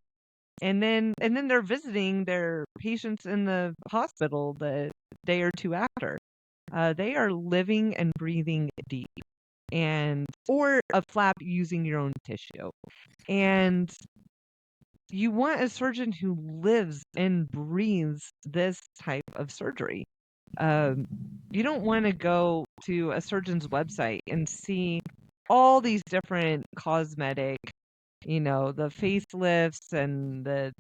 And then they're visiting their patients in the hospital the day or two after. They are living and breathing deep, and or a flap using your own tissue. And you want a surgeon who lives and breathes this type of surgery. Um, you don't want to go to a surgeon's website and see all these different cosmetic, the facelifts and the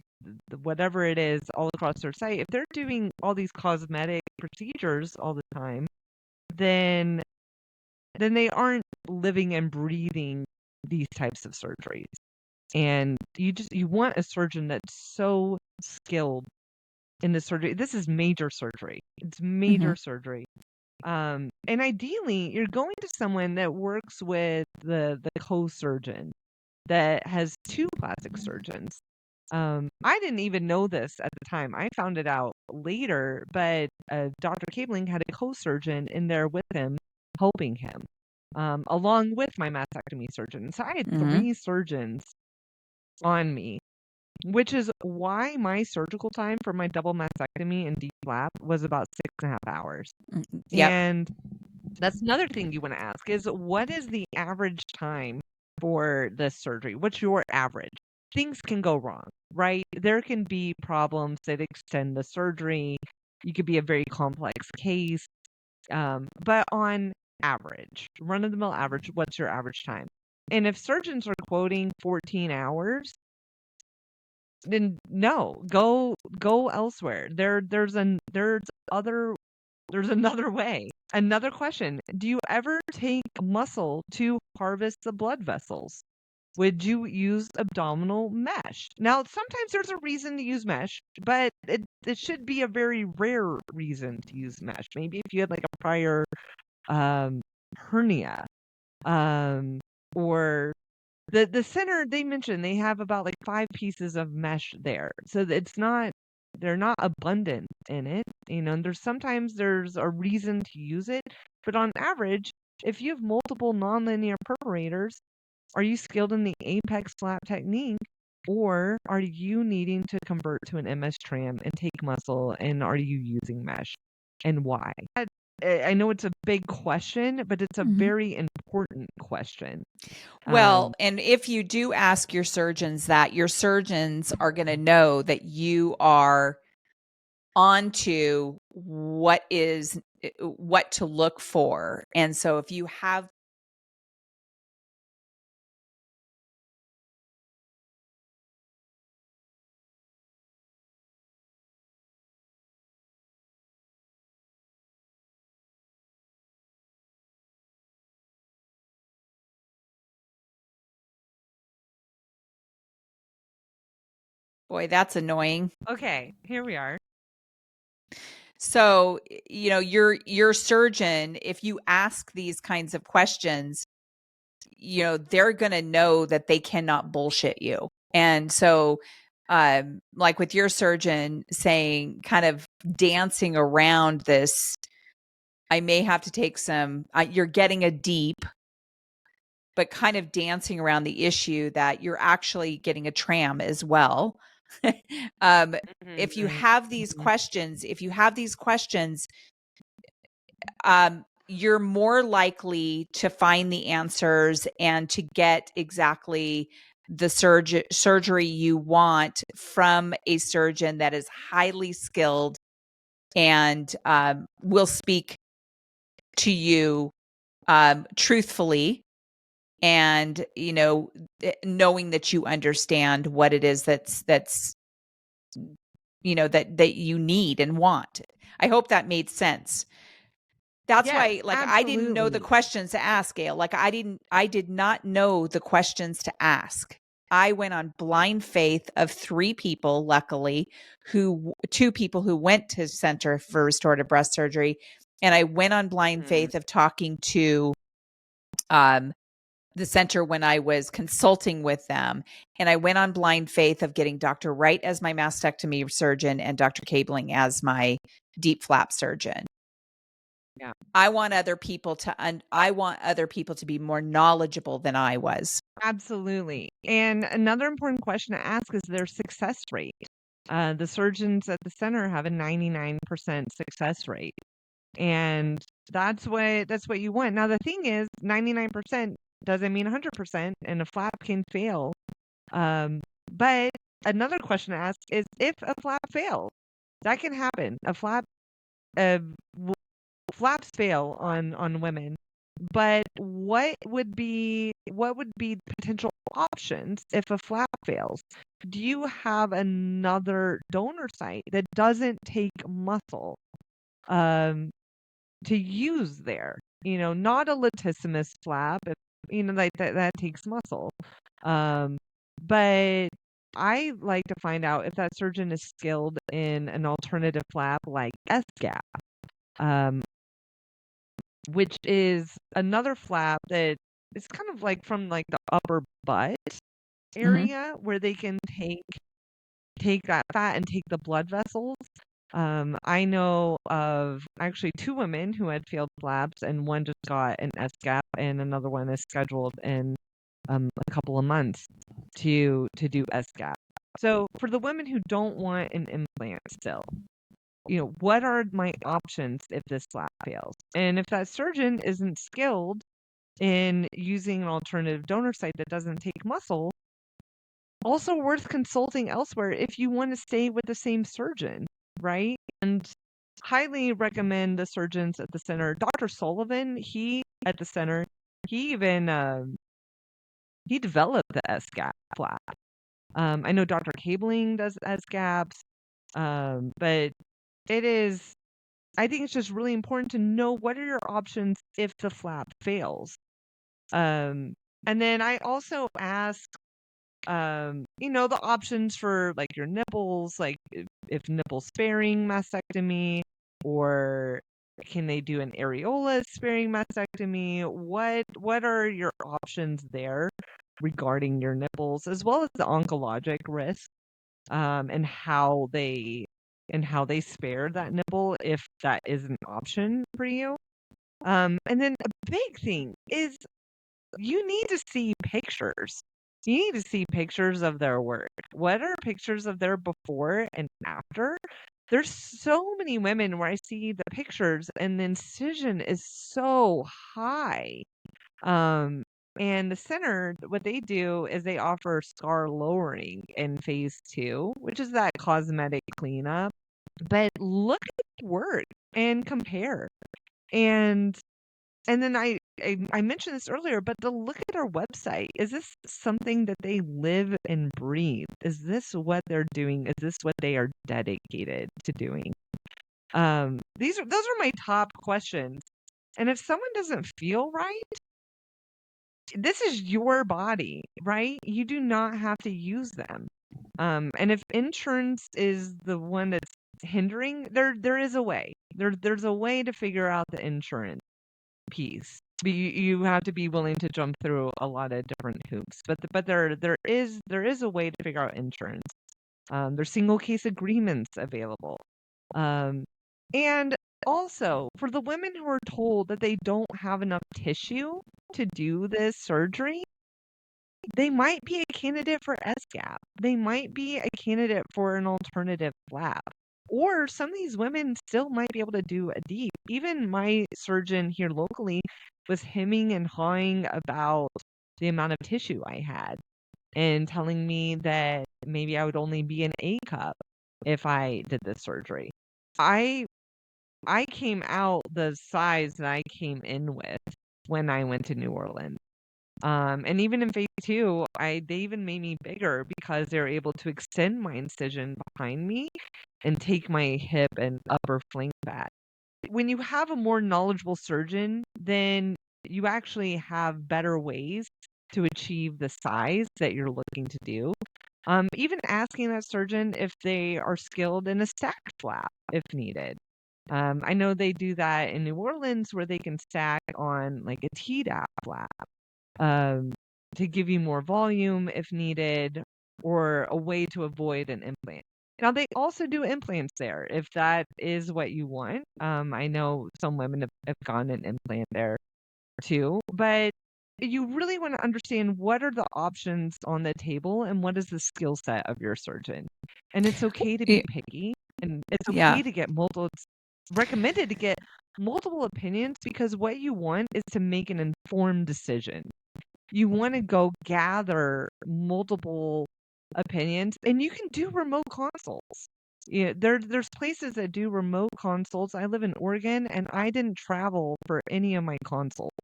whatever it is all across their site. If they're doing all these cosmetic procedures all the time, then they aren't living and breathing these types of surgeries. And you want a surgeon that's so skilled in the surgery. This is major surgery. It's major surgery. And ideally, you're going to someone that works with the co-surgeon that has 2 plastic surgeons. I didn't even know this at the time. I found it out later, but Dr. Cabling had a co-surgeon in there with him, helping him, along with my mastectomy surgeon. So I had 3 surgeons on me, which is why my surgical time for my double mastectomy and deep flap was about 6.5 hours. Yep. And that's another thing you want to ask is, what is the average time for this surgery? What's your average? Things can go wrong, right? There can be problems that extend the surgery. You could be a very complex case. But on average, run of the mill average, what's your average time? And if surgeons are quoting 14 hours, then no, go elsewhere. There's another way. Another question. Do you ever take muscle to harvest the blood vessels? Would you use abdominal mesh? Now, sometimes there's a reason to use mesh, but it should be a very rare reason to use mesh. Maybe if you had like a prior hernia, or the center they mentioned they have about like 5 pieces of mesh there. So they're not abundant in it, and there's a reason to use it, but on average, if you have multiple nonlinear perforators, are you skilled in the apex flap technique, Or are you needing to convert to an MS tram and take muscle, and are you using mesh, and why? I know it's a big question, but it's a Mhm. very important question. Well, and if you do ask your surgeons that, your surgeons are going to know that you are onto what to look for. And so if you have boy, that's annoying. Okay, here we are. So, your surgeon, if you ask these kinds of questions, they're going to know that they cannot bullshit you. And so, like with your surgeon saying, kind of dancing around this, I may have to take some, you're getting a DIEP, but kind of dancing around the issue that you're actually getting a tram as well. um, if you have these questions, you're more likely to find the answers and to get exactly the surgery you want from a surgeon that is highly skilled and will speak to you truthfully, and knowing that you understand what it is that's that you need and want. I hope that made sense. That's Yes, why, like, I didn't know the absolutely. questions to ask, Gail. Like, I did not know the questions to ask. I went on blind faith of 3 people, luckily, 2 people who went to Center for Restorative Breast Surgery, and I went on blind faith of talking to um the center when I was consulting with them. And I went on blind faith of getting Dr. Wright as my mastectomy surgeon and Dr. Cabling as my deep flap surgeon. Yeah. I want other people to be more knowledgeable than I was. Absolutely. And another important question to ask is their success rate. The surgeons at the center have a 99% success rate. And that's what you want. Now the thing is 99% doesn't mean 100% and a flap can fail. But another question to ask is if a flap fails. That can happen. Uh, Flaps fail on women. But what would be potential options if a flap fails? Do you have another donor site that doesn't take muscle to use there? Not a latissimus flap, like that takes muscle. Um, but I like to find out if that surgeon is skilled in an alternative flap like SGAP. Um, which is another flap that is kind of like from like the upper butt Mhm. area where they can take that fat and take the blood vessels. I know of actually 2 women who had failed flaps, and one just got an SGAP, and another one is scheduled in a couple of months to do SGAP. So for the women who don't want an implant still, what are my options if this flap fails? And if that surgeon isn't skilled in using an alternative donor site that doesn't take muscle, also worth consulting elsewhere if you want to stay with the same surgeon, right? And highly recommend the surgeons at the center. Dr. Sullivan, he at the center, he even he developed the SGAP flap. I know Dr. Cabling does SGAPs, but it is I think it's just really important to know what are your options if the flap fails. And then I also ask, the options for like your nipples, like if nipple sparing mastectomy, or can they do an areola sparing mastectomy? What are your options there regarding your nipples, as well as the oncologic risk, and how they spare that nipple if that is an option for you. And then a big thing is you need to see pictures. You need to see pictures of their work. What are pictures of their before and after? There's so many women where I see the pictures and the incision is so high. Um, and the center, what they do is they offer scar lowering in phase 2, which is that cosmetic cleanup. But look at the work and compare. And and then I mentioned this earlier, but to look at our website, is this something that they live and breathe? Is this what they're doing? Is this what they are dedicated to doing? Those are my top questions. And if someone doesn't feel right, this is your body, right? You do not have to use them. And if insurance is the one that's hindering, there is a way. There's a way to figure out the insurance piece. But you have to be willing to jump through a lot of different hoops. But there is a way to figure out insurance. There's single case agreements available. Um, and also for the women who are told that they don't have enough tissue to do this surgery, they might be a candidate for SGAP. They might be a candidate for an alternative flap. Or some of these women still might be able to do a DIEP. Even my surgeon here locally was hemming and hawing about the amount of tissue I had and telling me that maybe I would only be an A cup if I did this surgery. I I came out the size that I came in with when I went to New Orleans. And even in phase 2, they even made me bigger because they were able to extend my incision behind me and take my hip and upper flank back. When you have a more knowledgeable surgeon, then you actually have better ways to achieve the size that you're looking to do. Even asking that surgeon if they are skilled in a stack flap if needed. I know they do that in New Orleans where they can stack on like a Tdap flap um, to give you more volume if needed, or a way to avoid an implant. Now, they also do implants there if that is what you want. I know some women have gotten an implant there too, but you really want to understand what are the options on the table and what is the skill set of your surgeon. And it's okay to be Y- picky, and it's Yeah. okay to get multiple, it's recommended to get multiple opinions because what you want is to make an informed decision. You want to go gather multiple opinions, and you can do remote consults. Yeah, there's places that do remote consults. I live in Oregon, and I didn't travel for any of my consults.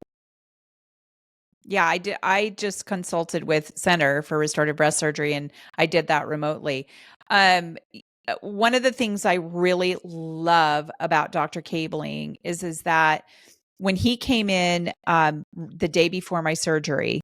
Yeah, I did. I just consulted with Center for Restorative Breast Surgery, and I did that remotely. One of the things I really love about Dr. Cabling is that when he came in the day before my surgery,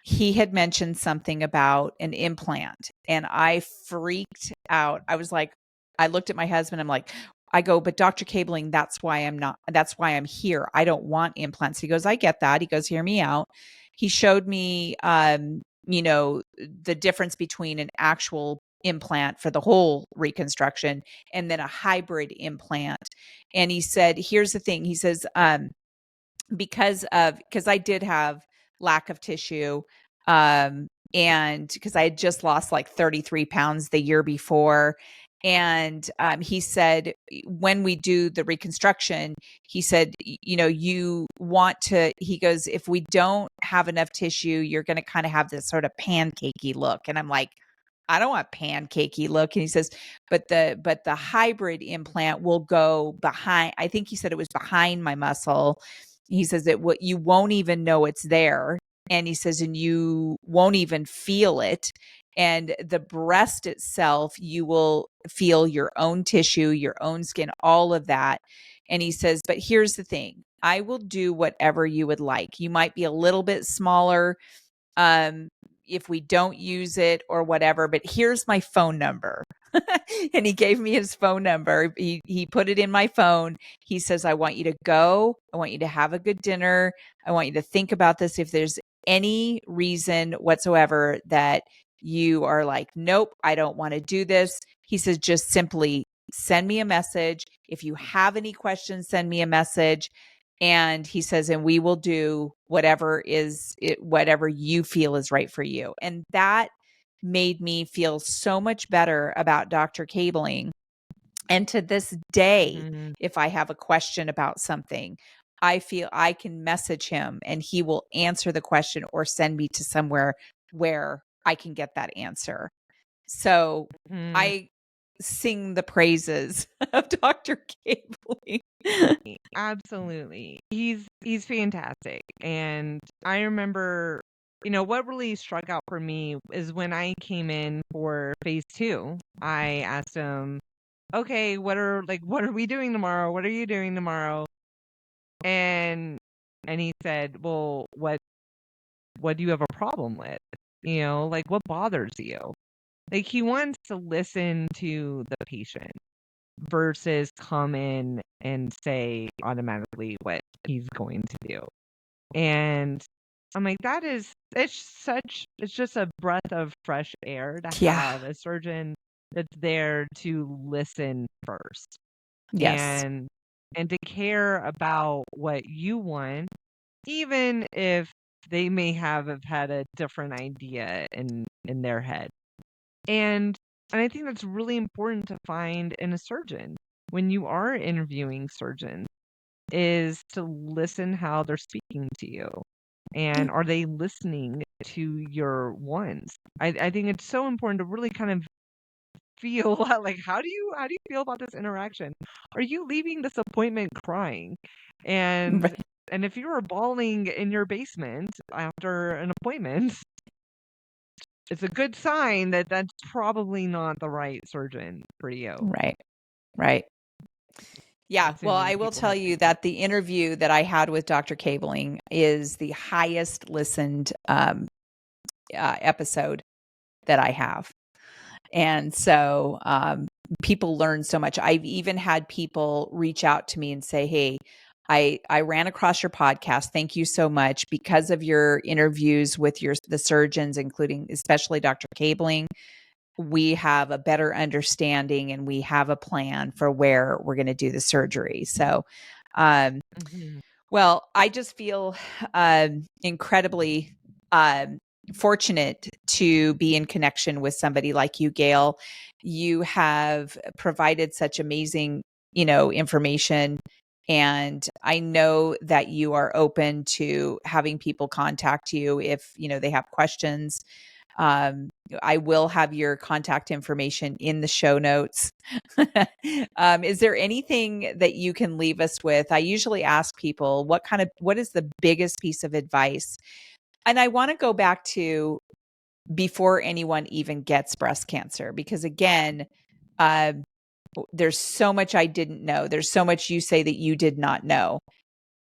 he had mentioned something about an implant, and I freaked out. I was like, I looked at my husband. I'm like, I go, but Dr. Cabling, that's why I'm here. I don't want implants. He goes, I get that. He goes, hear me out. He showed me, the difference between an actual implant for the whole reconstruction and then a hybrid implant. And he said, here's the thing. He says, because I did have lack of tissue, and because I had just lost like 33 pounds the year before. And he said, when we do the reconstruction, he said, you want to, he goes, if we don't have enough tissue, you're going to kind of have this sort of pancakey look. And I'm like, I don't want pancakey look. And he says, but the hybrid implant will go behind. I think he said it was behind my muscle. He says that what you won't even know it's there. And he says, and you won't even feel it. And the breast itself, you will feel your own tissue, your own skin, all of that. And he says, but here's the thing, I will do whatever you would like. You might be a little bit smaller um, if we don't use it or whatever, but here's my phone number. And he gave me his phone number. He put it in my phone. He says, I want you to go. I want you to have a good dinner. I want you to think about this. If there's any reason whatsoever that you are like, nope, I don't want to do this, he says, just simply send me a message. If you have any questions, send me a message. And he says, and we will do whatever you feel is right for you. And that made me feel so much better about Dr. Cabling. And to this day, Mhm. if I have a question about something, I feel I can message him and he will answer the question or send me to somewhere where I can get that answer. So Mhm. I sing the praises of Dr. Cabling. Absolutely. He's fantastic. And I remember, what really struck out for me is when I came in for phase 2, I asked him, "Okay, what are we doing tomorrow? What are you doing tomorrow?" And he said, "Well, what do you have a problem with? What bothers you?" Like, he wants to listen to the patient versus come in and say automatically what he's going to do. And I'm like, it's just a breath of fresh air to Yeah. have a surgeon that's there to listen first Yes. and to care about what you want, even if they may have had a different idea in their head. And I think that's really important to find in a surgeon when you are interviewing surgeons, is to listen how they're speaking to you. And are they listening to your wants? I think it's so important to really kind of feel like, how do you feel about this interaction? Are you leaving this appointment crying? And Right. if you are bawling in your basement after an appointment, it's a good sign that that's probably not the right surgeon for you. Right. Right. Yeah. As soon Well, as I will people tell have you patience. that the interview that I had with Dr. Cabling is the highest listened episode that I have. And so people learn so much. I've even had people reach out to me and say, "Hey, I ran across your podcast. Thank you so much. Because of your interviews with the surgeons, including especially Dr. Cabling, we have a better understanding and we have a plan for where we're going to do the surgery." So, um, Mhm. well, I just feel incredibly fortunate to be in connection with somebody like you, Gail. You have provided such amazing, information. And I know that you are open to having people contact you if, they have questions. Um, I will have your contact information in the show notes. Is there anything that you can leave us with? I usually ask people what is the biggest piece of advice? And I want to go back to before anyone even gets breast cancer, because again, uh, there's so much I didn't know. There's so much you say that you did not know.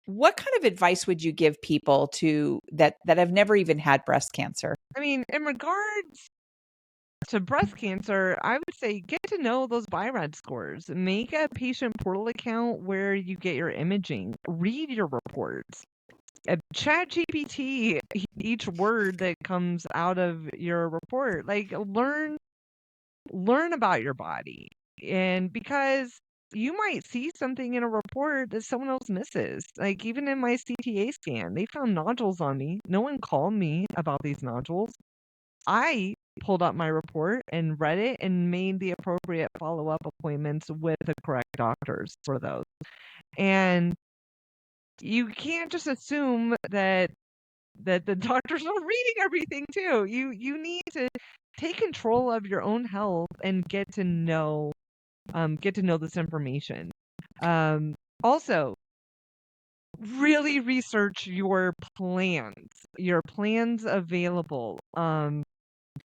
What kind of advice would you give people that have never even had breast cancer? I mean, in regards to breast cancer, I would say get to know those BIRAD scores. Make a patient portal account where you get your imaging. Read your reports. Chat GPT each word that comes out of your report. Like, learn about your body. And because you might see something in a report that someone else misses. Like, even in my CTA scan, they found nodules on me. No one called me about these nodules. I pulled up my report and read it and made the appropriate follow-up appointments with the correct doctors for those. And you can't just assume that the doctors are reading everything too. You need to take control of your own health and get to know this information. Um, Also, really research your plans available.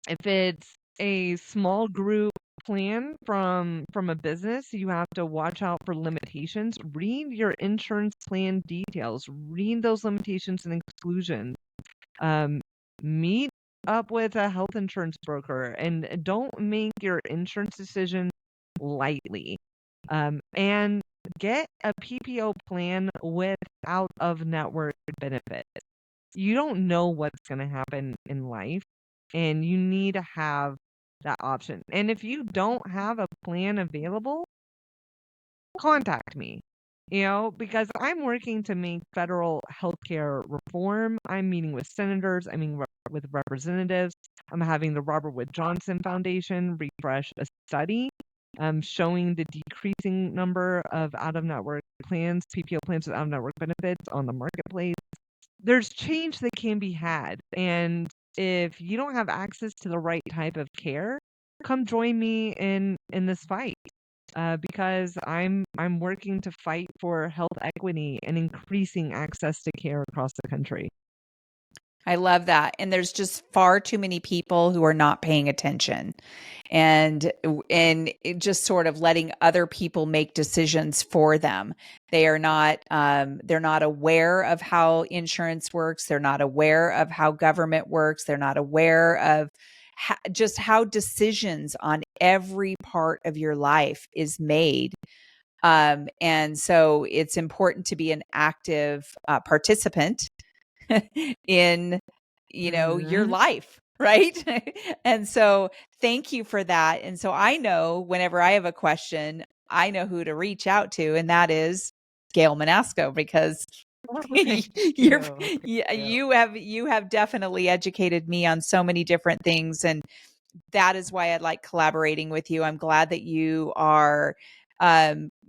If it's a small group plan from a business, you have to watch out for limitations. Read your insurance plan details. Read those limitations and exclusions. Um, Meet up with a health insurance broker and don't make your insurance decision lightly. And get a PPO plan with out of network benefits. You don't know what's going to happen in life, and you need to have that option. And if you don't have a plan available, contact me. because I'm working to make federal healthcare reform. I'm meeting with senators. I'm meeting with representatives. I'm having the Robert Wood Johnson Foundation refresh a study showing the decreasing number of out-of-network plans, PPO plans with out-of-network benefits on the marketplace. There's change that can be had. And if you don't have access to the right type of care, come join me in this fight. Because I'm working to fight for health equity and increasing access to care across the country. I love that. And there's just far too many people who are not paying attention and it just sort of letting other people make decisions for them. They're not aware of how insurance works. They're not aware of how government works. They're not aware of just how decisions on every part of your life is made. And so it's important to be an active participant in your life, right? And so thank you for that. And so I know whenever I have a question, I know who to reach out to, and that is Gail Menasco, because you have definitely educated me on so many different things, and that is why I like collaborating with you. I'm glad that you are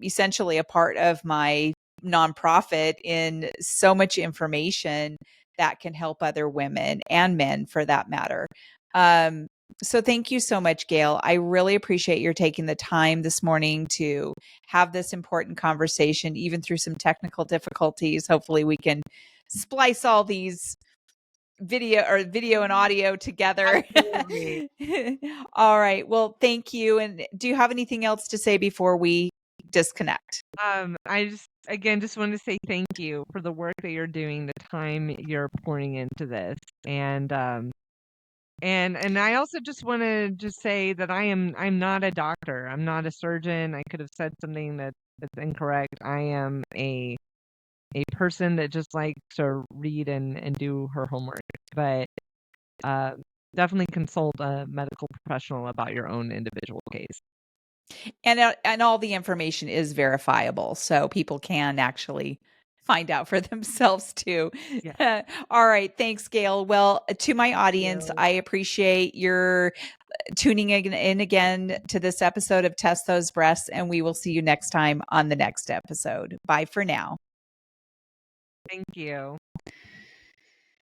essentially a part of my nonprofit in so much information that can help other women and men for that matter. So thank you so much, Gail. I really appreciate your taking the time this morning to have this important conversation, even through some technical difficulties. Hopefully we can splice all these video and audio together. All right. Well, thank you. And do you have anything else to say before we disconnect? I just want to say thank you for the work that you're doing, the time you're pouring into this. And I also just want to say that I'm not a doctor. I'm not a surgeon. I could have said something that's incorrect. I am a person that just likes to read and do her homework. But definitely consult a medical professional about your own individual case. And all the information is verifiable, so people can actually find out for themselves too. Yeah. All right. Thanks, Gail. Well, to my audience, I appreciate your tuning in again to this episode of Test Those Breasts, and we will see you next time on the next episode. Bye for now. Thank you.